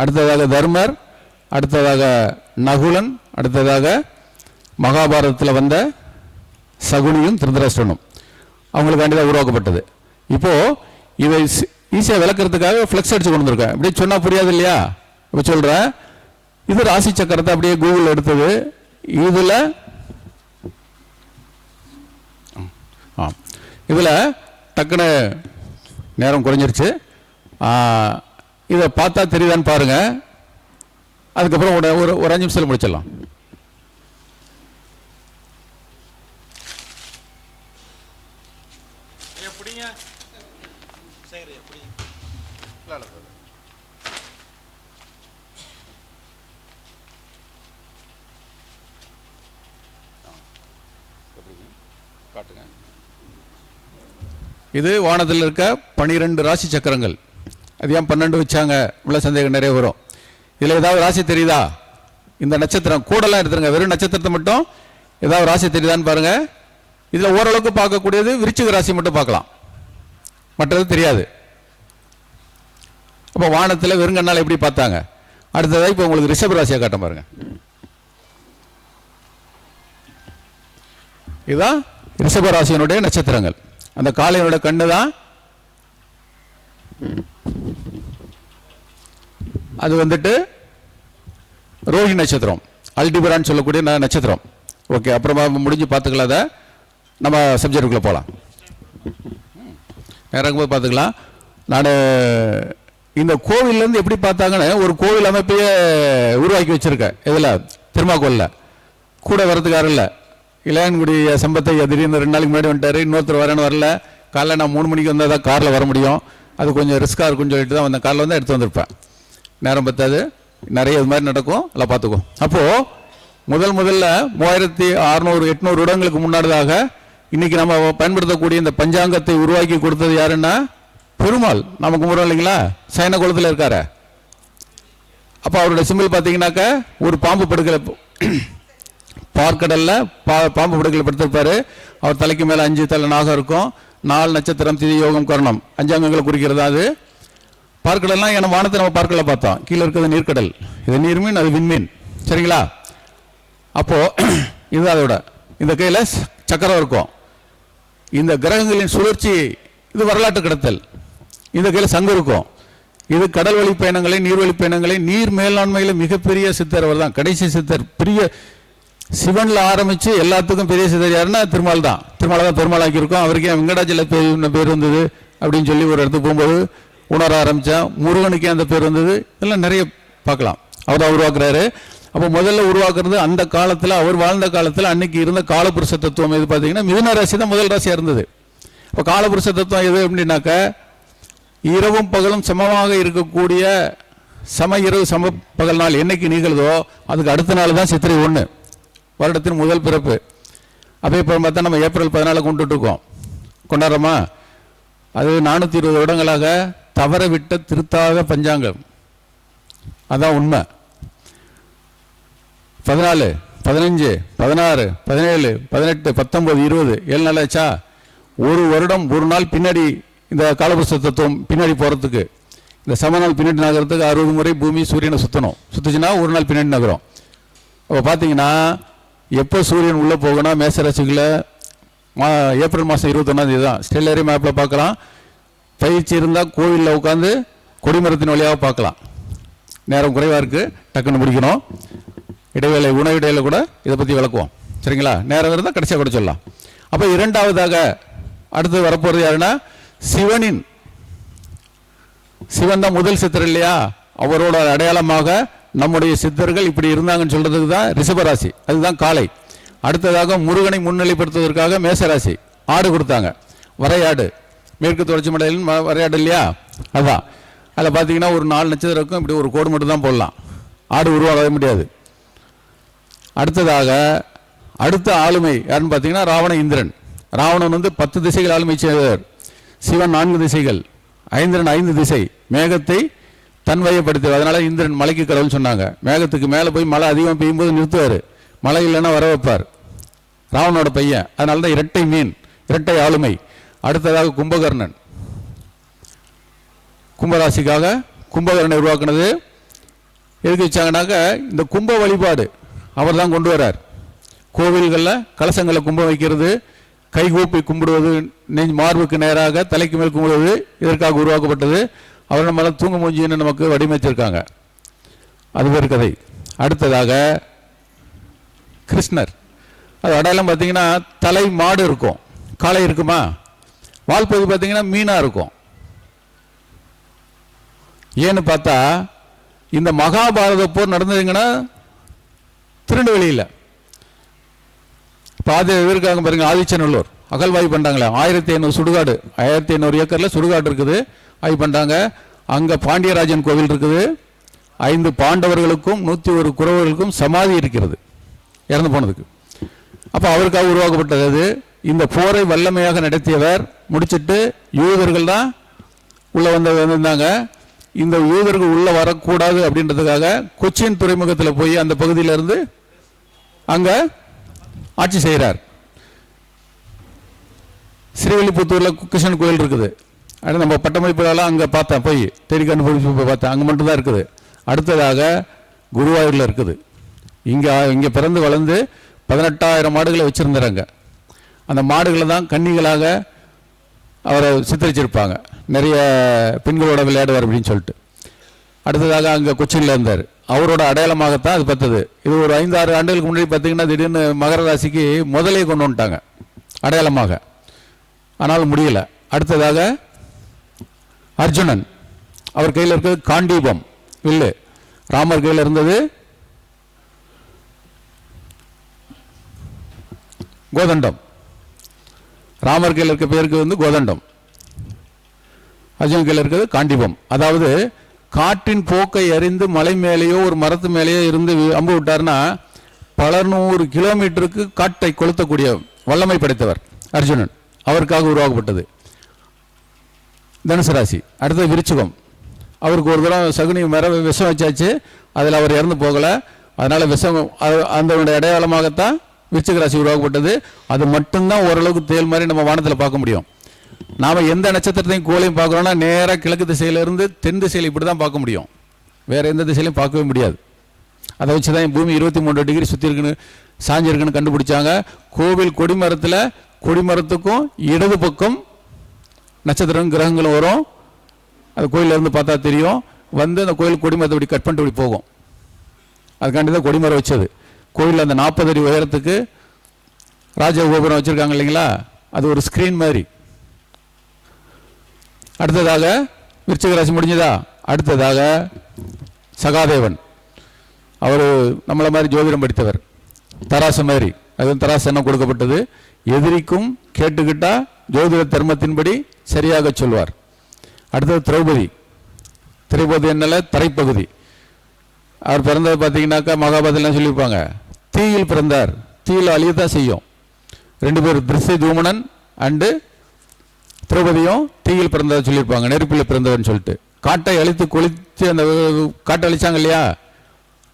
அடுத்ததாக தர்மர், அடுத்ததாக நகுலன், அடுத்ததாக மகாபாரதத்தில் வந்த சகுனியும் திருதராஷ்டிரனும் அவங்களுக்காண்டி தான் உருவாக்கப்பட்டது. இப்போது இதை ஈஸியாக விளக்குறதுக்காக ஃப்ளெக்ஸ் அடிச்சு கொண்டு வந்திருக்கேன். இப்படி சொன்னால் புரியாது இல்லையா? இப்போ சொல்கிறேன், இது ராசி சக்கரத்தை அப்படியே கூகுள் எடுத்தது. இதில் டக்குன்னு நேரம் குறைஞ்சிருச்சு. இதை பார்த்தா தெரியுதான்னு பாருங்க. அதுக்கப்புறம் ஒரு 5 நிமிஷத்தில் முடிச்சிடலாம். இது வானத்தில் இருக்க 12 ராசி சக்கரங்கள். அது ஏன் 12 வச்சாங்க? உள்ள சந்தேகம் நிறைய வரும். இதில் ஏதாவது ராசி தெரியுதா? இந்த நட்சத்திரம் கூடலாம் எடுத்துருங்க, வெறும் நட்சத்திரத்தை மட்டும் ஏதாவது ராசி தெரியுதான்னு பாருங்க. இதில் ஓரளவுக்கு பார்க்கக்கூடியது விருச்சிக ராசி மட்டும் பார்க்கலாம், மற்றது தெரியாது. அப்போ வானத்தில் வெறுங்கண்ணால் எப்படி பார்த்தாங்க? அடுத்ததாக இப்போ உங்களுக்கு ரிஷப ராசியை காட்ட பாருங்க. இதுதான் ரிஷப ராசியினுடைய நட்சத்திரங்கள். அந்த காளையனோட கண்ணு தான் அது வந்துட்டு ரோஹி நட்சத்திரம், அல்டிபரான்னு சொல்லக்கூடிய நட்சத்திரம். ஓகே, அப்புறமா முடிஞ்சு பார்த்துக்கலாம். அதை நம்ம சப்ஜெக்டுக்குள்ளே போகலாம், நேரம் போது பார்த்துக்கலாம். நான் இந்த கோவிலேருந்து எப்படி பார்த்தாங்கன்னு ஒரு கோவில் அமைப்பையே உருவாக்கி வச்சுருக்கேன். இதில் திருமாக்கோலில் கூட வரதுக்கார இல்லை, இளையான்குடி சம்பத்தை திடீர்னு 2 நாளைக்கு முன்னாடி வந்துட்டார். இன்னொருத்தர் வரேன்னு வரல. காலைல நான் 3 மணிக்கு வந்தால் தான் காரில் வர முடியும். அது கொஞ்சம் ரிஸ்க்காக இருக்குன்னு சொல்லிட்டு தான் வந்தேன். காரில் வந்து எடுத்து வந்திருப்பேன், நேரம் பத்தாது. நிறைய இது மாதிரி நடக்கும், எல்லாம் பார்த்துக்கும். அப்போது முதல்ல 3600 800 வருடங்களுக்கு முன்னாடிதாக இன்னைக்கு நம்ம பயன்படுத்தக்கூடிய இந்த பஞ்சாங்கத்தை உருவாக்கி கொடுத்தது யாருன்னா பெருமாள். நம்ம கும்பிட்றோம் இல்லைங்களா? சைன குலத்தில் இருக்காரு. அப்போ அவருடைய சிம்பிள் பார்த்தீங்கன்னாக்க ஒரு பாம்பு படுக்கலை, பார்க்கடல்ல பாம்பு படுக்கையில் படுத்திருப்பாரு. அவர் தலைக்கு மேலே 5 தலை நாகம் இருக்கும். 4 நட்சத்திரம், திதி, யோகம், கரணம், 5 அங்கங்களை குறிக்கிறதா அது. பார்க்கடல்லாம் ஏன்னா வானத்தை நம்ம பார்க்கல பார்த்தோம். கீழே இருக்கிறது நீர்க்கடல், இது நீர்மீன், அது விண்மீன். சரிங்களா? அப்போ இது அதோட இந்த கையில் சக்கரம் இருக்கும். இந்த கிரகங்களின் சுழற்சி இது வரலாற்று கடத்தல். இந்த கையில் சங்கு இருக்கும். இது கடல் வழி பயணங்களை, நீர்வழி பயணங்களை, நீர் மேலாண்மையில் மிகப்பெரிய சித்தர் அவர் தான், கடைசி சித்தர். பெரிய சிவனில் ஆரம்பித்து எல்லாத்துக்கும் பெரிய சித்தர் யாருன்னா திருமால் தான். திருமாலை தான் பெருமாளாக்கி இருக்கோம். அவருக்கே வெங்கடாஜல பேர் வந்தது அப்படின்னு சொல்லி ஒரு இடத்துக்கு போகும்போது உணர ஆரம்பித்தா. முருகனுக்கே அந்த பேர் வந்தது. இதெல்லாம் நிறைய பார்க்கலாம். அவர் தான் உருவாக்குறாரு. அப்போ முதல்ல உருவாக்குறது அந்த காலத்தில், அவர் வாழ்ந்த காலத்தில் அன்னைக்கு இருந்த காலபுருஷ தத்துவம் எது பார்த்தீங்கன்னா மிதுன ராசி தான் முதல் ராசியாக இருந்தது. இப்போ காலபுருஷ தத்துவம் எது அப்படின்னாக்க இரவும் பகலும் சமமாக இருக்கக்கூடிய சம இரவு சம பகல் நாள் என்னைக்கு நிகழ்தோ அதுக்கு அடுத்த நாள் தான் சித்திரை 1, வருடத்தின் முதல் பிறப்பு. அப்போ இப்போ பார்த்தா நம்ம ஏப்ரல் 14 கொண்டுட்ருக்கோம், கொண்டாடுறோமா? அது 420 வருடங்களாக தவற விட்ட திருத்தாத பஞ்சாங்கம். அதான் உண்மை. 14, 15, 16, 17, 18, 19, 20 7 நாள் ஆச்சா? ஒரு வருடம் ஒரு நாள் பின்னாடி இந்த காலபுருஷ தத்துவம் பின்னாடி போகிறதுக்கு, இந்த சமநாள் பின்னாடி நகரத்துக்கு 60 முறை பூமி சூரியனை சுற்றணும். சுற்றுச்சுன்னா ஒரு நாள் பின்னாடி நகரும். அப்போ பார்த்தீங்கன்னா எப்போ சூரியன் உள்ளே போகணும் மேசராசிக்குள்ள ஏப்ரல் மாதம் 21 தான். ஸ்டெல்லரி மேப்பில் பார்க்கலாம். பயிற்சி இருந்தால் கோவிலில் உட்காந்து கொடிமரத்தின் வழியாக பார்க்கலாம். நேரம் குறைவாக இருக்குது, டக்குன்னு முடிக்கணும். இடைவேளை உணவு இடையில கூட இதை பற்றி விளக்குவோம். சரிங்களா? நேரம் இருந்தால் கடைசியாக கூட சொல்லலாம். அப்போ இரண்டாவதாக அடுத்து வரப்போகிறது யாருன்னா சிவன் தான் முதல் சித்தர் இல்லையா? அவரோட அடையாளமாக நம்முடைய சித்தர்கள் இப்படி இருந்தாங்கன்னு சொல்றதுக்கு தான் ரிஷபராசி, அதுதான் காளை. அடுத்ததாக முருகனை முன்னிலைப்படுத்துவதற்காக மேசராசி, ஆடு கொடுத்தாங்க, வரையாடு, மேற்கு தொடர்ச்சி மலையில் வரையாடு இல்லையா? அதுதான். அதில் பார்த்தீங்கன்னா ஒரு 4 நட்சத்திரம் இருக்கும். இப்படி ஒரு கோடு மட்டும் தான் போடலாம், ஆடு உருவாகவே முடியாது. அடுத்ததாக அடுத்த ஆளுமை யாருன்னு பார்த்தீங்கன்னா ராவண இந்திரன். ராவணன் வந்து 10 திசைகள் ஆளுமை செய்தவர். சிவன் 4 திசைகள், ஐந்திரன் 5 திசை, மேகத்தை தன்வயப்படுத்துவார். அதனால இந்திரன் மலைக்கு கடவுள் சொன்னாங்க. மேகத்துக்கு மேலே போய் மழை அதிகமாக பெய்யும்போது நிறுத்துவார், மழை இல்லைன்னா வர வைப்பார். ராவணோட பையன். அதனால தான் இரட்டை மீன், இரட்டை ஆளுமை. அடுத்ததாக கும்பகர்ணன். கும்பராசிக்காக கும்பகர்ணனை உருவாக்குனது எதுக்கு வச்சாங்கன்னாக்க இந்த கும்ப வழிபாடு அவர் தான் கொண்டு வரார். கோவில்களில் கலசங்களில் கும்பம் வைக்கிறது, கைகூப்பி கும்பிடுவது, மார்புக்கு நேராக தலைக்கு மேல் கும்பிடுவது இதற்காக உருவாக்கப்பட்டது. அவர் நம்ம தூங்க மூஞ்சின்னு நமக்கு வடிவமைச்சிருக்காங்க. அது பேர் கதை. அடுத்ததாக கிருஷ்ணர். அது அடையாளம் பார்த்தீங்கன்னா தலை மாடு இருக்கும், காளை இருக்குமா, வால்பகுதி பார்த்தீங்கன்னா மீனாக இருக்கும். ஏன்னு பார்த்தா இந்த மகாபாரத போர் நடந்ததுங்கன்னா திருநெல்வேலியில் பாதி இருக்காங்க பாருங்க. ஆதிச்சநல்லூர் அகழ்வாய்வு பண்ணுறாங்களே, 1500 சுடுகாடு, 1500 ஏக்கரில் சுடுகாடு இருக்குது, ஆய்வு பண்ணுறாங்க. அங்கே பாண்டியராஜன் கோவில் இருக்குது. 5 பாண்டவர்களுக்கும் 101 குறவர்களுக்கும் சமாதி இருக்கிறது இறந்து போனதுக்கு. அப்போ அவருக்காக உருவாக்கப்பட்டது அது. இந்த போரை வல்லமையாக நடத்தியவர். முடிச்சுட்டு யூதர்கள் தான் உள்ள வந்திருந்தாங்க. இந்த யூதர்கள் உள்ள வரக்கூடாது அப்படின்றதுக்காக கொச்சின் துறைமுகத்தில் போய் அந்த பகுதியிலிருந்து அங்க ஆட்சி செய்கிறார். ஸ்ரீவில்லிபுத்தூரில் கிருஷ்ணன் கோயில் இருக்குது. அது நம்ம பட்டமளிப்புலாம் அங்கே பார்த்தேன், போய் தேடி கண்டுபிடிச்சு போய் பார்த்தேன், அங்கே மட்டும்தான் இருக்குது. அடுத்ததாக குருவாயூரில் இருக்குது. இங்கே பிறந்து வளர்ந்து 18,000 மாடுகளை வச்சுருந்தாங்க. அந்த மாடுகளை தான் கன்னிகளாக அவரை சித்தரிச்சிருப்பாங்க, நிறைய பெண்களோட விளையாடுவார் அப்படின்னு சொல்லிட்டு. அடுத்ததாக அங்கே கொச்சியில் இருந்தார். அவரோட அடையாளமாகத்தான் அது பார்த்தது. இது ஒரு 5-6 ஆண்டுகளுக்கு முன்னாடி பார்த்தீங்கன்னா திடீர்னு மகர ராசிக்கு முதலே கொண்டு வந்துட்டாங்க அடையாளமாக, ஆனால் முடியல. அடுத்ததாக அர்ஜுனன். அவர் கையில் இருக்கிறது காண்டீபம் வில்லு. ராமர் கையில் இருந்தது கோதண்டம். ராமர் கையில் இருக்க பேருக்கு வந்து கோதண்டம், அர்ஜுனன் கையில் இருக்கிறது காண்டீபம். அதாவது காற்றின் போக்கை அறிந்து மலை மேலேயோ ஒரு மரத்து மேலேயோ இருந்து அம்பு விட்டார்னா பல 100 கிலோமீட்டருக்கு காட்டை கொளுத்தக்கூடிய வல்லமை படைத்தவர் அர்ஜுனன். அவருக்காக உருவாக்கப்பட்டது. தனுசு ராசி. அடுத்தது விருச்சிகம். அவருக்கு ஒரு தடவை சகுனி விஷம் வச்சாச்சு, அதில் அவர் இறந்து போகலை. அதனால் விஷம் அந்த அடையாளமாகத்தான் விருச்சிக ராசி உருவாக்கப்பட்டது. அது மட்டும்தான் ஓரளவுக்கு தேல் மாதிரி நம்ம வானத்தில் பார்க்க முடியும். நாம் எந்த நட்சத்திரத்தையும் கோளையும் பார்க்குறோன்னா நேராக கிழக்கு திசையிலிருந்து தென் திசையில் இப்படி தான் பார்க்க முடியும், வேறு எந்த திசையிலையும் பார்க்கவே முடியாது. அதை வச்சு தான் பூமி 23 டிகிரி சுற்றி இருக்குன்னு சாஞ்சிருக்குன்னு கண்டுபிடிச்சாங்க. கோவில் கொடிமரத்தில் கொடிமரத்துக்கும் இடது பக்கம் நட்சத்திரம் கிரகங்களும் வரும். அது கோயிலேருந்து பார்த்தா தெரியும். வந்து அந்த கோயில் கொடிமரத்தை இப்படி கட் பண்ணிட்டு இப்படி போகும். அதுக்காண்டி தான் கொடிமரம் வச்சது. கோயிலில் அந்த 40 அடி உயரத்துக்கு ராஜ கோபுரம் வச்சுருக்காங்க இல்லைங்களா, அது ஒரு ஸ்க்ரீன் மாதிரி. அடுத்ததாக விருச்சிக ராசி முடிஞ்சதா? அடுத்ததாக சகாதேவன். அவர் நம்மளை மாதிரி ஜோதிடம் படித்தவர், தராசு மாதிரி. அது தராசு என்ன கொடுக்கப்பட்டது, எதிரிக்கும் கேட்டுக்கிட்டா ஜோதிட தர்மத்தின்படி சரியாக சொல்வார். அடுத்தது திரௌபதி. திரௌபதி என்னல தரைப்பகுதி. அவர் பிறந்தது பார்த்தீங்கன்னாக்கா மகாபாரதத்தில் சொல்லியிருப்பாங்க, தீயில் பிறந்தார், தீயில் அழியத்தான் செய்யும். 2 பேர் திருஷ்டி தூமனன் அண்டு திரௌபதியும் தீயில் பிறந்ததை சொல்லியிருப்பாங்க, நெருப்பில் பிறந்தவர்னு சொல்லிட்டு. காட்டை அழித்து கொளித்து அந்த காட்டை அழிச்சாங்க இல்லையா,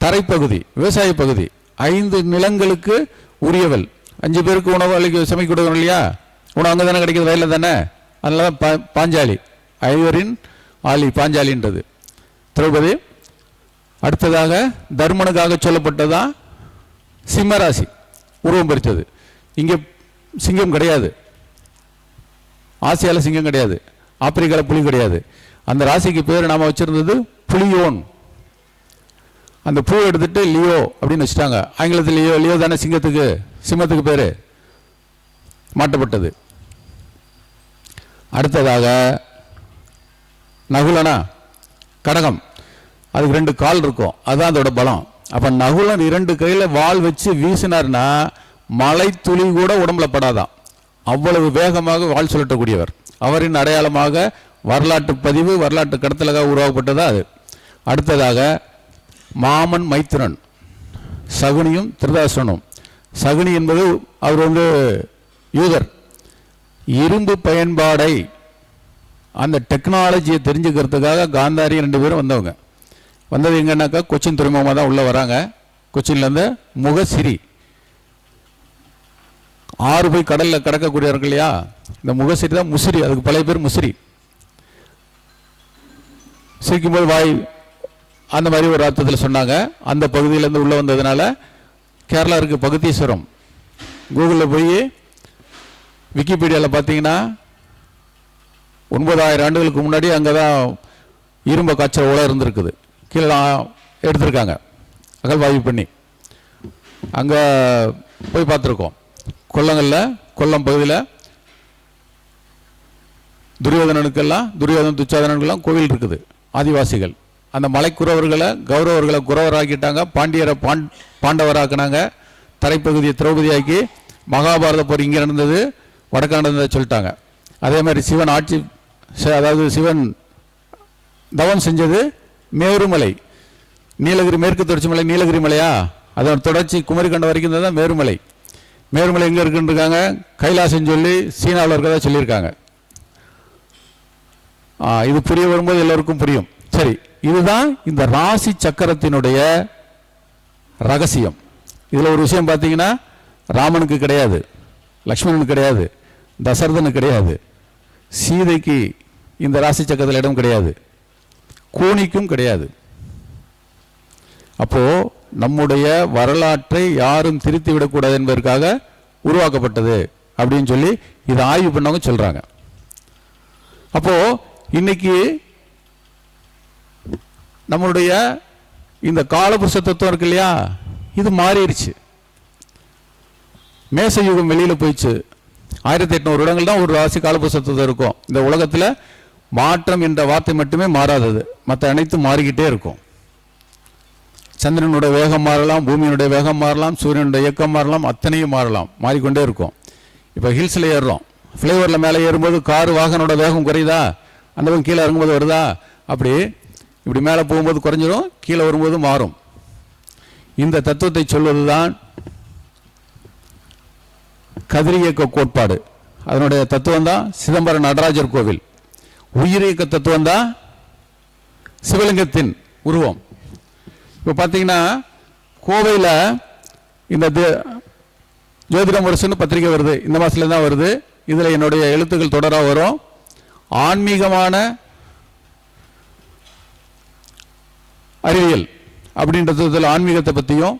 தரைப்பகுதி விவசாய பகுதி. 5 நிலங்களுக்கு உரியவள். 5 பேருக்கு உணவு அளிக்க சமைக்க கொடுக்கணும் இல்லையா, உணவு அங்கே தானே கிடைக்கிது, வயலில் தானே. அதனால தான் பாஞ்சாலி, 5 ஆளி பாஞ்சாலின்றது திரௌபதி. அடுத்ததாக தர்மனுக்காக சொல்லப்பட்டதான் சிம்மராசி உருவம் பறித்தது. இங்கே சிங்கம் கிடையாது, ஆசியாவில் சிங்கம் கிடையாது, ஆப்பிரிக்காவில் புலி கிடையாது. அந்த ராசிக்கு பேர் நாம் வச்சிருந்தது புலியோன். அந்த பூ எடுத்துட்டு லியோ அப்படின்னு வச்சுட்டாங்க. ஆங்கிலத்தில் லியோ, லியோ தானே சிங்கத்துக்கு, சிம்மத்துக்கு பேர் மாட்டப்பட்டது. அடுத்ததாக நகுலனா கடகம். அதுக்கு 2 கால் இருக்கும், அதுதான் அதோட பலம். அப்போ நகுலன் 2 கையில் வாள் வச்சு வீசினார்னா மலை துளி கூட உடம்புல படாதான், அவ்வளவு வேகமாக வாள் சுழற்றக்கூடியவர். அவரின் அடையாளமாக வரலாற்று பதிவு, வரலாற்று கடத்தலுக்காக உருவாக்கப்பட்டதா அது. அடுத்ததாக மாமன் மைத்திரன், சகுனியும் திருதாசனும் சகுனி என்பது அவர் யூதர். இரும்பு பயன்பாடை அந்த டெக்னாலஜியை தெரிஞ்சுக்கிறதுக்காக காந்தாரி 2 பேரும் வந்தவங்க. வந்தது எங்கன்னாக்கா கொச்சின் துறைமுகமாக தான் உள்ளே வராங்க. கொச்சின்லேருந்து முகசிரி ஆறு போய் கடலில் கடக்கக்கூடியவர்கள் இல்லையா, இந்த முகசிரி தான் முசிறி, அதுக்கு பழைய பேர் முசிறி. சிரிக்கும்போது வாய் அந்த மாதிரி ஒரு அர்த்தத்தில் சொன்னாங்க. அந்த பகுதியிலேருந்து உள்ளே வந்ததுனால கேரளா இருக்குது பகுத்தீஸ்வரம். கூகுளில் போய் விக்கிபீடியாவில் பார்த்தீங்கன்னா 9000 ஆண்டுகளுக்கு முன்னாடி அங்கே தான் இரும்பை காய்ச்சல் உலை இருந்திருக்குது. கீழே எடுத்திருக்காங்க அகழ்வாய்வு பண்ணி. அங்கே போய் பார்த்துருக்கோம். கொல்லம் பகுதியில் துரியோதனன் துச்சாதனனுக்கெல்லாம் கோவில் இருக்குது. ஆதிவாசிகள் அந்த மலைக்குறவர்களை குறவராக்கிட்டாங்க. பாண்டியரை பாண்டவராக்கினாங்க. தரைப்பகுதியை திரௌபதியாக்கி மகாபாரத போர் இங்கே நடந்தது, வடக்காக நடந்ததை சொல்லிட்டாங்க. அதே மாதிரி சிவன் தவம் செஞ்சது மேருமலை, நீலகிரி, மேற்கு தொடர்ச்சி மலை நீலகிரி மலையா, அதோட தொடர்ச்சி குமரிக்கண்டம் வரைக்கும் தான் மேருமலை. மேருமலை எங்கே இருக்குன்னு இருக்காங்க, கைலாசம் சொல்லி சீனாவில் இருக்கிறதா சொல்லியிருக்காங்க. இது புரிய வரும்போது எல்லோருக்கும் புரியும். சரி, இதுதான் இந்த ராசி சக்கரத்தினுடைய ரகசியம். இதில் ஒரு விஷயம் பார்த்தீங்கன்னா, ராமனுக்கு கிடையாது, லக்ஷ்மணனுக்கு கிடையாது, தசரதனுக்கு கிடையாது, சீதைக்கு இந்த ராசி சக்கரத்தில் இடம் கிடையாது, கூனிக்கும் கிடையாது. அப்போ நம்முடைய வரலாற்றை யாரும் திருத்தி விடக்கூடாது என்பதற்காக உருவாக்கப்பட்டது அப்படின்னு சொல்லி இதை ஆய்வு பண்ணவங்க சொல்றாங்க. அப்போ இன்னைக்கு நம்மளுடைய இந்த காலபுருஷ தத்துவம் இருக்கு இல்லையா, இது மாறிடுச்சு. மேச யுகம் வெளியில போயிடுச்சு. 1800 இடங்கள் தான் ஒரு ராசி காலபுருஷ தத்துவம் இருக்கும். இந்த உலகத்துல மாற்றம் என்ற வார்த்தை மட்டுமே மாறாதது, மற்ற அனைத்தும் மாறிக்கிட்டே இருக்கும். சந்திரனுடைய வேகம் மாறலாம், பூமியினுடைய வேகம் மாறலாம், சூரியனுடைய இயக்கம் மாறலாம், அத்தனையும் மாறலாம், மாறிக்கொண்டே இருக்கும். இப்போ ஹில்ஸில் ஏறுறோம், ஃப்ளைஓவரில் மேலே ஏறும்போது காரு வாகனோட வேகம் குறையுதா, அந்த பக்கம் கீழே இறங்கும்போது வருதா, அப்படி இப்படி மேலே போகும்போது குறைஞ்சிரும், கீழே வரும்போது மாறும். இந்த தத்துவத்தை சொல்வது தான் கதிரியக்க கோட்பாடு. அதனுடைய தத்துவம் தான் சிதம்பரம் நடராஜர் கோவில். உயிரியக்க தத்துவம் தான் சிவலிங்கத்தின் உருவம். இப்போ பார்த்தீங்கன்னா கோவையில் இந்த ஜோதிடம் வருஷம்னு பத்திரிகை வருது, இந்த மாதத்துல தான் வருது. இதில் என்னுடைய எழுத்துக்கள் தொடராக வரும். ஆன்மீகமான அறிவியல் அப்படின்றதுல ஆன்மீகத்தை பற்றியும்,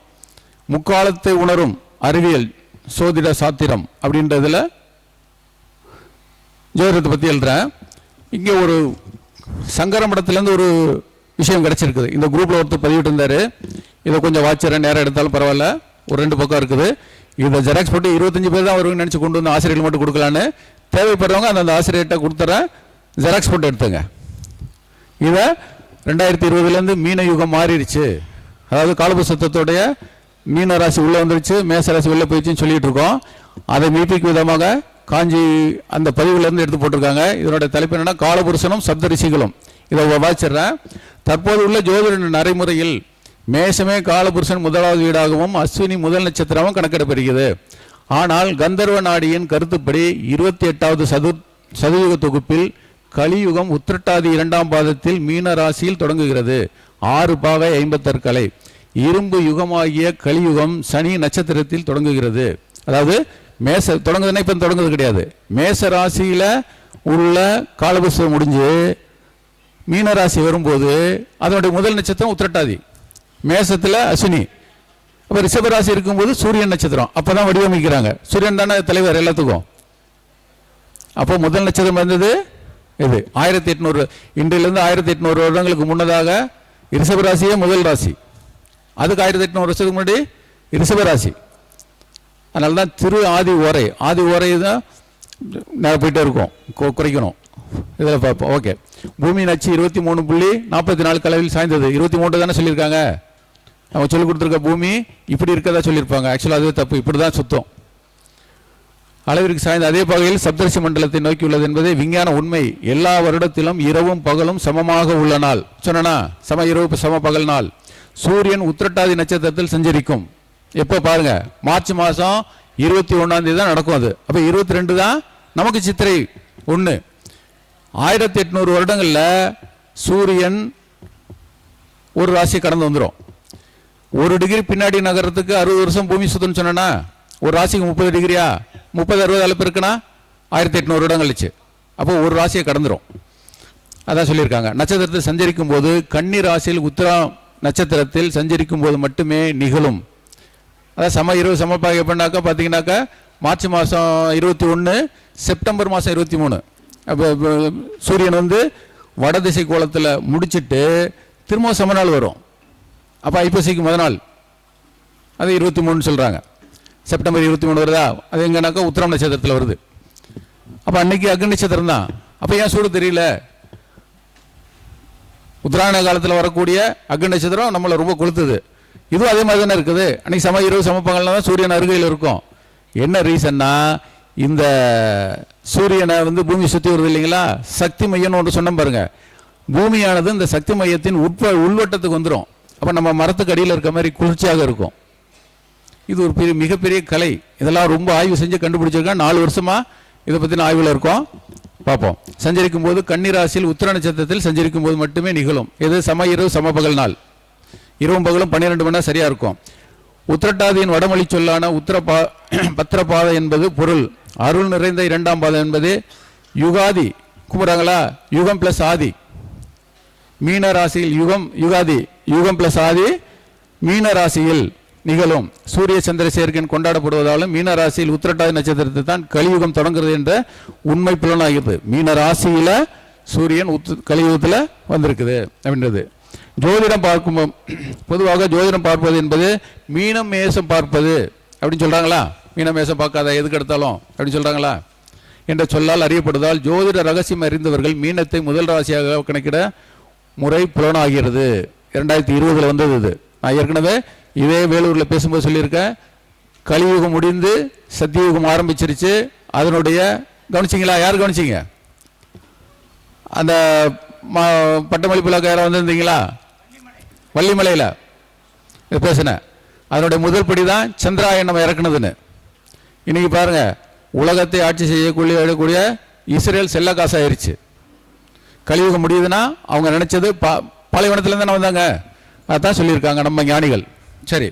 முக்காலத்தை உணரும் அறிவியல் சோதிட சாத்திரம் அப்படின்றதுல ஜோதிடத்தை பற்றி எழுதுறேன். இங்கே ஒரு சங்கர மடத்துலேருந்து ஒரு விஷயம் கிடைச்சிருக்குது. இந்த குரூப்பில் ஒருத்தர் பதிவிட்டு இருந்தார். இதை கொஞ்சம் வாட்சிறேன், நேரம் எடுத்தாலும் பரவாயில்ல, ஒரு 2 பக்கம் இருக்குது. இதை ஜெராக்ஸ் போட்டு 25 பேர் தான் வருவீங்கன்னு நினச்சி கொண்டு வந்து ஆசிரியர்கள் மட்டும் கொடுக்கலான்னு, தேவைப்படுறவங்க அந்த ஆசிரியர்கிட்ட கொடுத்துறேன், ஜெராக்ஸ் போட்டு எடுத்துங்க. இதை 2020 மீன யுகம் மாறிடுச்சு, அதாவது காலபுருஷத்தோடைய மீன ராசி உள்ளே வந்துருச்சு, மேச ராசி வெளில போயிடுச்சுன்னு சொல்லிட்டு இருக்கோம். அதை மீட்பிக்கும் விதமாக காஞ்சி அந்த பதிவுலேருந்து எடுத்து போட்டிருக்காங்க. இதனுடைய தலைப்பு என்னன்னா, காலபுருஷனும் சப்த ரிஷிகளும். இதை வாசிடுறேன். தற்போது உள்ள ஜோதிட நடைமுறையில் மேஷமே காலபுருஷன் முதலாவது வீடாகவும் அஸ்வினி முதல் நட்சத்திரமும் கணக்கிடப்படுகிறது. ஆனால் கந்தர்வ நாடியின் கருத்துப்படி 28வது சதுயுக தொகுப்பில் கலியுகம் உத்திரட்டாதி 2ஆம் பாதத்தில் மீன ராசியில் தொடங்குகிறது. 6 பாகை 56 கலை. இரும்பு யுகமாகிய கலியுகம் சனி நட்சத்திரத்தில் தொடங்குகிறது. அதாவது மேச தொடங்குதுன்னா இப்போ தொடங்குது கிடையாது. மேச ராசியில உள்ள காலபுருஷன் முடிஞ்சு மீனராசி வரும்போது அதனுடைய முதல் நட்சத்திரம் உத்திரட்டாதி, மேசத்தில் அஸ்வினி. அப்போ ரிஷபராசி இருக்கும்போது சூரியன் நட்சத்திரம். அப்போ தான் வடிவமைக்கிறாங்க. சூரியன் தானே தலைவர் எல்லாத்துக்கும். அப்போ முதல் நட்சத்திரம் வந்தது இது 1800, இன்றிலிருந்து 1800 வருடங்களுக்கு முன்னதாக ரிஷபராசியே முதல் ராசி. அதுக்கு 1800 வருஷத்துக்கு முன்னாடி ரிஷபராசி. அதனால தான் திரு ஆதி ஓரை தான் நேரம் போயிட்டே இருக்கும், குறைக்கணும். இதில் பார்ப்போம். ஓகே, பூமியின் அச்சு 23.44 அளவில் சாய்ந்தது. 23 தானே சொல்லியிருக்காங்க. அவங்க சொல்லிக் கொடுத்துருக்க பூமி இப்படி இருக்கதா சொல்லியிருப்பாங்க. ஆக்சுவலாக அதுவே தப்பு, இப்படி தான் சுத்தம். அளவிற்கு சாய்ந்த அதே பகையில் சப்தரிசி மண்டலத்தை நோக்கி உள்ளது என்பதே விஞ்ஞான உண்மை. எல்லா வருடத்திலும் இரவும் பகலும் சமமாக உள்ள நாள் சொன்னா, சம இரவு சம பகல் நாள். சூரியன் உத்திரட்டாதி நட்சத்திரத்தில் சஞ்சரிக்கும். எப்போ பாருங்க, மார்ச் மாதம் 21 தான் நடக்கும் அது. அப்போ 22 தான் நமக்கு சித்திரை 1. 1800 வருடங்களில் சூரியன் ஒரு ராசியை கடந்து வந்துடும். 1 டிகிரி பின்னாடி நகரத்துக்கு 60 வருஷம் பூமி சுத்தம்னு சொன்னா ஒரு ராசிக்கு 30 டிகிரியா, 30-60 அளப்பு இருக்குன்னா 1800 வருடம் கழிச்சு. அப்போ ஒரு ராசியை கடந்துடும். அதான் சொல்லியிருக்காங்க. நட்சத்திரத்தை சஞ்சரிக்கும் போது கன்னி ராசியில் உத்திரா நட்சத்திரத்தில் சஞ்சரிக்கும் போது மட்டுமே நிகழும். அதான் சம இரவு சமப்பாக எப்படின்னாக்கா பார்த்தீங்கன்னாக்கா மார்ச் மாதம் 21, செப்டம்பர் மாதம் 23. அப்போ சூரியன் வந்து வடதிசை கோலத்தில் முடிச்சுட்டு திரும்ப சம நாள் வரும். அப்போ ஐப்பசிக்கு முத நாள் அது 23 சொல்கிறாங்க. செப்டம்பர் 23 வருதா, அது எங்கன்னாக்கா உத்திரம் நட்சத்திரத்தில் வருது. அப்போ அன்னைக்கு அக்னி நட்சத்திரம் தான். அப்போ ஏன் சூடு தெரியல? உத்தராயண காலத்தில் வரக்கூடிய அக்னி நட்சத்திரம் நம்மளை ரொம்ப கொளுத்துது. இதுவும் அதே மாதிரி தானே இருக்குது. அன்னைக்கு சம இரவு சமப்பங்கள்ல தான் சூரியன் அருகையில் இருக்கும். என்ன ரீசன்னா, இந்த சூரியனை வந்து பூமி சுற்றி வருது இல்லைங்களா, சக்தி மையம்னு ஒன்று சொன்ன பாருங்க. பூமியானது இந்த சக்தி மையத்தின் உள்வட்டத்துக்கு வந்துடும். அப்போ நம்ம மரத்துக்கு அடியில் இருக்க மாதிரி குளிர்ச்சியாக இருக்கும். இது ஒரு மிகப்பெரிய கலை. இதெல்லாம் ரொம்ப ஆய்வு செஞ்சு கண்டுபிடிச்சிருக்கேன். 4 வருஷமாக இதை பற்றின ஆய்வில் இருக்கோம். பார்ப்போம். சஞ்சரிக்கும் போது கன்னி ராசியில் உத்திர நட்சத்திரத்தில் சஞ்சரிக்கும் போது மட்டுமே நிகழும். இது சம இரவு சமபகல் நாள். இரவும் பகலும் 12 மணி நேரம் சரியாக இருக்கும். உத்திரட்டாதியின் வடமொழி சொல்லான பத்திரபாதை என்பது பொருள். அருள் நிறைந்த 2ஆம் பாதம் என்பது யுகாதி. கும்பிட்றாங்களா? யுகம் பிளஸ் ஆதி. மீன ராசியில் யுகாதி, யுகம் பிளஸ் ஆதி மீன ராசியில் நிகழும். சூரிய சந்திர சேர்க்கையின் கொண்டாடப்படுவதாலும் மீன ராசியில் உத்திரட்டாதி நட்சத்திரத்தை தான் கலியுகம் தொடங்குறது என்ற உண்மை புலனாகிறது. மீன ராசியில சூரியன் கலியுகத்தில் வந்திருக்குது அப்படின்றது. ஜோதிடம் பார்க்கும் பொதுவாக ஜோதிடம் பார்ப்பது என்பது மீனம் மேசம் பார்ப்பது அப்படின்னு சொல்றாங்களா? மீனம் மேசம் பார்க்காத எதுக்கு எடுத்தாலும் அப்படின்னு சொல்றாங்களா என்ற சொல்லால் அறியப்படுவதால் ஜோதிட ரகசியம் அறிந்தவர்கள் மீனத்தை முதல் ராசியாக கணக்கிட முறை புலனாகிறது. 2020 வந்தது இது. நான் ஏற்கனவே இதே வேலூரில் பேசும்போது சொல்லியிருக்கேன். கலியுகம் முடிந்து சத்தியுகம் ஆரம்பிச்சிருச்சு. அதனுடைய கவனிச்சிங்களா? யார் கவனிச்சிங்க? அந்த பட்டமளிப்பு யாரும் வந்திருந்தீங்களா? வள்ளிமலையில் பேசினேன். அதனுடைய முதல் படி தான் சந்திராயன் இறக்குனதுன்னு. இன்னைக்கு பாருங்க, உலகத்தை ஆட்சி செய்யக்கூடிய இஸ்ரேல் செல்ல காசாயிருச்சு. கலியுகம் முடியுதுன்னா அவங்க நினைச்சது பாலைவனத்துல தானே வந்தாங்க. அதான் சொல்லியிருக்காங்க நம்ம ஞானிகள். சரி,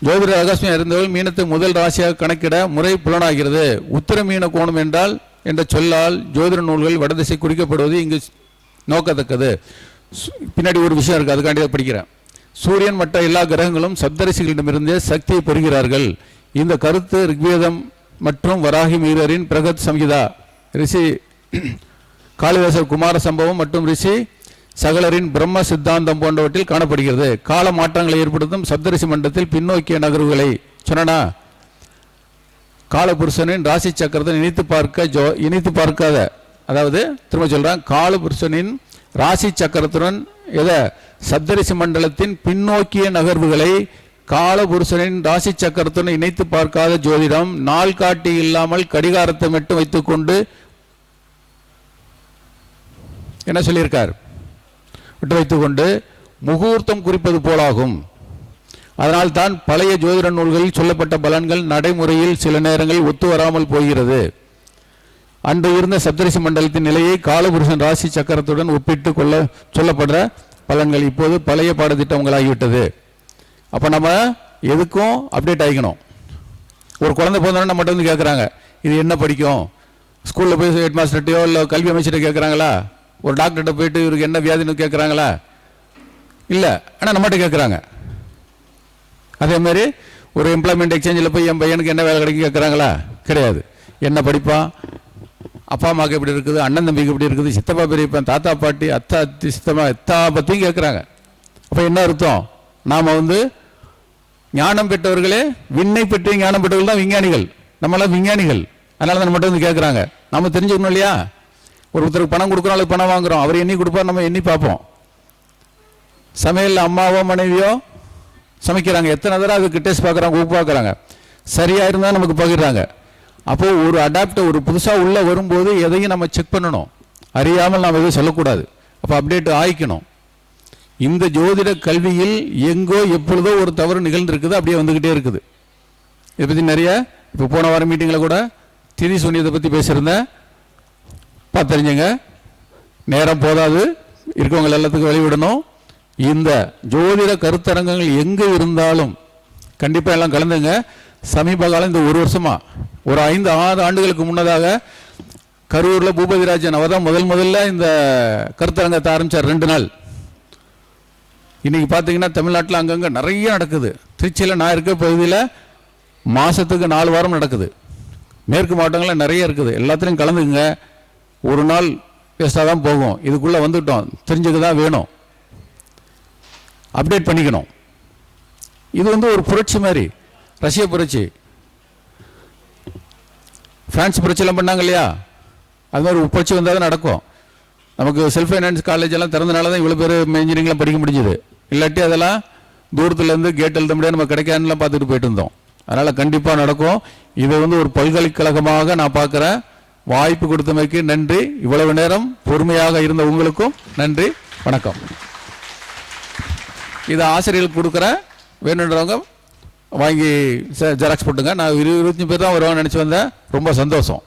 ஜோதிட ரகசியம் இருந்தவர்கள் மீனத்தை முதல் ராசியாக கணக்கிட முறை புலனாகிறது. உத்தர மீன கோணம் என்றால் என்ற சொல்லால் ஜோதிட நூல்கள் வடதிசை குறிக்கப்படுவது இங்கு நோக்கத்தக்கது. பின்னாடி ஒரு விஷயம் இருக்கு, அதுக்காண்டி படிக்கிறேன். சூரியன் மற்ற எல்லா கிரகங்களும் சப்தரிசிகளிடமிருந்தே சக்தியை பெறுகிறார்கள். இந்த கருத்து ரிக்வேதம் மற்றும் வராகி மீரரின் பிரகத் சம்ஹிதா, ரிஷி காளிதாசர் குமார சம்பவம் மற்றும் ரிஷி சகலரின் பிரம்ம சித்தாந்தம் போன்றவற்றில் காணப்படுகிறது. கால மாற்றங்களை ஏற்படுத்தும் சப்தரிசி மண்டலத்தில் பின்னோக்கிய நகர்வுகளை சொன்னா காலபுருஷனின் ராசி சக்கரத்தை இணைத்து பார்க்காத, அதாவது திரும்ப சொல்றேன், காலபுருஷனின் ராசி சக்கரத்துடன் சப்தரிசி மண்டலத்தின் பின்னோக்கிய நகர்வுகளை காலபுருஷனின் ராசி சக்கரத்துடன் இணைத்து பார்க்காத ஜோதிடம் நாள் காட்டி இல்லாமல் கடிகாரத்தை மட்டும் வைத்துக்கொண்டு என்ன சொல்லியிருக்கார், விட்டு வைத்துக்கொண்டு முகூர்த்தம் குறிப்பது போலாகும். அதனால் தான் பழைய ஜோதிட நூல்களில் சொல்லப்பட்ட பலன்கள் நடைமுறையில் சில நேரங்களில் ஒத்து வராமல் போகிறது. அன்று இருந்த சப்தரிசி மண்டலத்தின் நிலையை காலபுருஷன் ராசி சக்கரத்துடன் ஒப்பிட்டு சொல்லப்படுற பலன்கள் இப்போது பழைய பாடத்திட்டங்களாகிவிட்டது. அப்போ நம்ம எதுக்கும் அப்டேட் ஆகிக்கணும். ஒரு குழந்தை போனோன்னா நம்மகிட்ட வந்து கேட்குறாங்க, இது என்ன படிக்கும்? ஸ்கூலில் போய் ஹெட் மாஸ்டர்கிட்டையோ இல்லை கல்வி அமைச்சர்கிட்ட கேட்குறாங்களா? ஒரு டாக்டர்கிட்ட போயிட்டு இவருக்கு என்ன வியாதின்னு கேட்குறாங்களா? இல்லை, ஆனால் நம்மகிட்ட கேட்குறாங்க. அதே மாதிரி ஒரு எம்ப்ளாய்மெண்ட் எக்ஸ்சேஞ்சில் போய் என் பையனுக்கு என்ன வேலை கிடைக்கும் கேட்குறாங்களா? கிடையாது. என்ன படிப்பான், அப்பா அம்மாவுக்கு எப்படி இருக்குது, அண்ணன் தம்பிக்கு எப்படி இருக்குது, சித்தப்பா பெரியப்பா தாத்தா பாட்டி அத்தா அத்தி சித்தப்பா எத்தா பற்றியும் கேட்குறாங்க. அப்போ என்ன அர்த்தம்? நாம் ஞானம் பெற்றவர்களே, விண்ணை பெற்ற ஞானம் பெற்றவர்கள் தான் விஞ்ஞானிகள். நம்மளாம் விஞ்ஞானிகள். அதனால தான் நம்மகிட்ட வந்து கேட்குறாங்க. நம்ம தெரிஞ்சுக்கணும் இல்லையா? ஒருத்தருக்கு பணம் கொடுக்குறோம், அல்லது பணம் வாங்குறோம், அவர் எண்ணி கொடுப்பார், நம்ம எண்ணி பார்ப்போம். சமையலில் அம்மாவோ மனைவியோ சமைக்கிறாங்க, எத்தனை தடவை அதுக்கு டேஸ்ட் பார்க்குறாங்க, உப்பு பார்க்குறாங்க, சரியாக இருந்தால் நமக்கு பகிர்றாங்க. அப்போது ஒரு அடாப்டர் ஒரு புதுசாக உள்ளே வரும்போது எதையும் நம்ம செக் பண்ணணும். அறியாமல் நாம் எதுவும் சொல்லக்கூடாது. அப்போ அப்டேட் ஆகிக்கணும். இந்த ஜோதிட கல்வியில் எங்கோ எப்பொழுதோ ஒரு தவறு நிகழ்ந்திருக்குது, அப்படியே வந்துக்கிட்டே இருக்குது. இதை பற்றி நிறைய இப்போ போன வாரம் மீட்டிங்கில் கூட திதி சூன்யத்தை பற்றி பேசியிருந்தேன், பார்த்துறிஞ்சுங்க. நேரம் போதாது, இருக்கவங்க எல்லாத்துக்கும் வெளிவிடணும். இந்த ஜோதிட கருத்தரங்கங்கள் எங்கே இருந்தாலும் கண்டிப்பாக எல்லாம் கலந்துங்க. சமீப காலம் இந்த ஒரு வருஷமா, ஒரு 5-6 ஆண்டுகளுக்கு முன்னதாக கரூரில் பூபதிராஜன் அவர் தான் முதல்ல இந்த கருத்தரங்கத்தை ஆரம்பித்தார் 2 நாள். இன்றைக்கி பார்த்தீங்கன்னா தமிழ்நாட்டில் அங்கங்கே நிறைய நடக்குது. திருச்சியில் நான் இருக்க பகுதியில் மாதத்துக்கு 4 வாரம் நடக்குது. மேற்கு மாவட்டங்களில் நிறைய இருக்குது. எல்லாத்துலேயும் கலந்துக்குங்க. ஒரு நாள் வேஸ்ட்டாக தான் போகும். இதுக்குள்ளே வந்துட்டோம், தெரிஞ்சுக்க தான் வேணும், அப்டேட் பண்ணிக்கணும். இது வந்து ஒரு புரட்சி மாதிரி. ரஷ்ய புரட்சி, பிரான்ஸ் புரட்சியெல்லாம் பண்ணாங்க இல்லையா, அது மாதிரி ஒரு புரட்சி வந்தால் தான் நடக்கும். நமக்கு செல்ஃப் ஃபைனான்ஸ் காலேஜ் எல்லாம் திறந்தனால தான் இவ்வளோ பேர் இன்ஜினியரிங்லாம் படிக்க முடிஞ்சுது. இல்லாட்டி அதெல்லாம் தூரத்துலேருந்து கேட் எழுத முடியாது, நம்ம கிடைக்காதுலாம் பார்த்துட்டு போயிட்டு இருந்தோம். அதனால் கண்டிப்பாக நடக்கும். இதை வந்து ஒரு பல்கலைக்கழகமாக நான் பார்க்குறேன். வாய்ப்பு கொடுத்தமைக்கு நன்றி. இவ்வளவு நேரம் பொறுமையாக இருந்த உங்களுக்கும் நன்றி, வணக்கம். இதை ஆசிரியர்களுக்கு கொடுக்குறேன், வேணுன்றவங்க வாங்கி ஜெராக்ஸ் போட்டுங்க. நான் 25 பேர் தான் வருவாங்கன்னு நினச்சி வந்தேன். ரொம்ப சந்தோஷம்.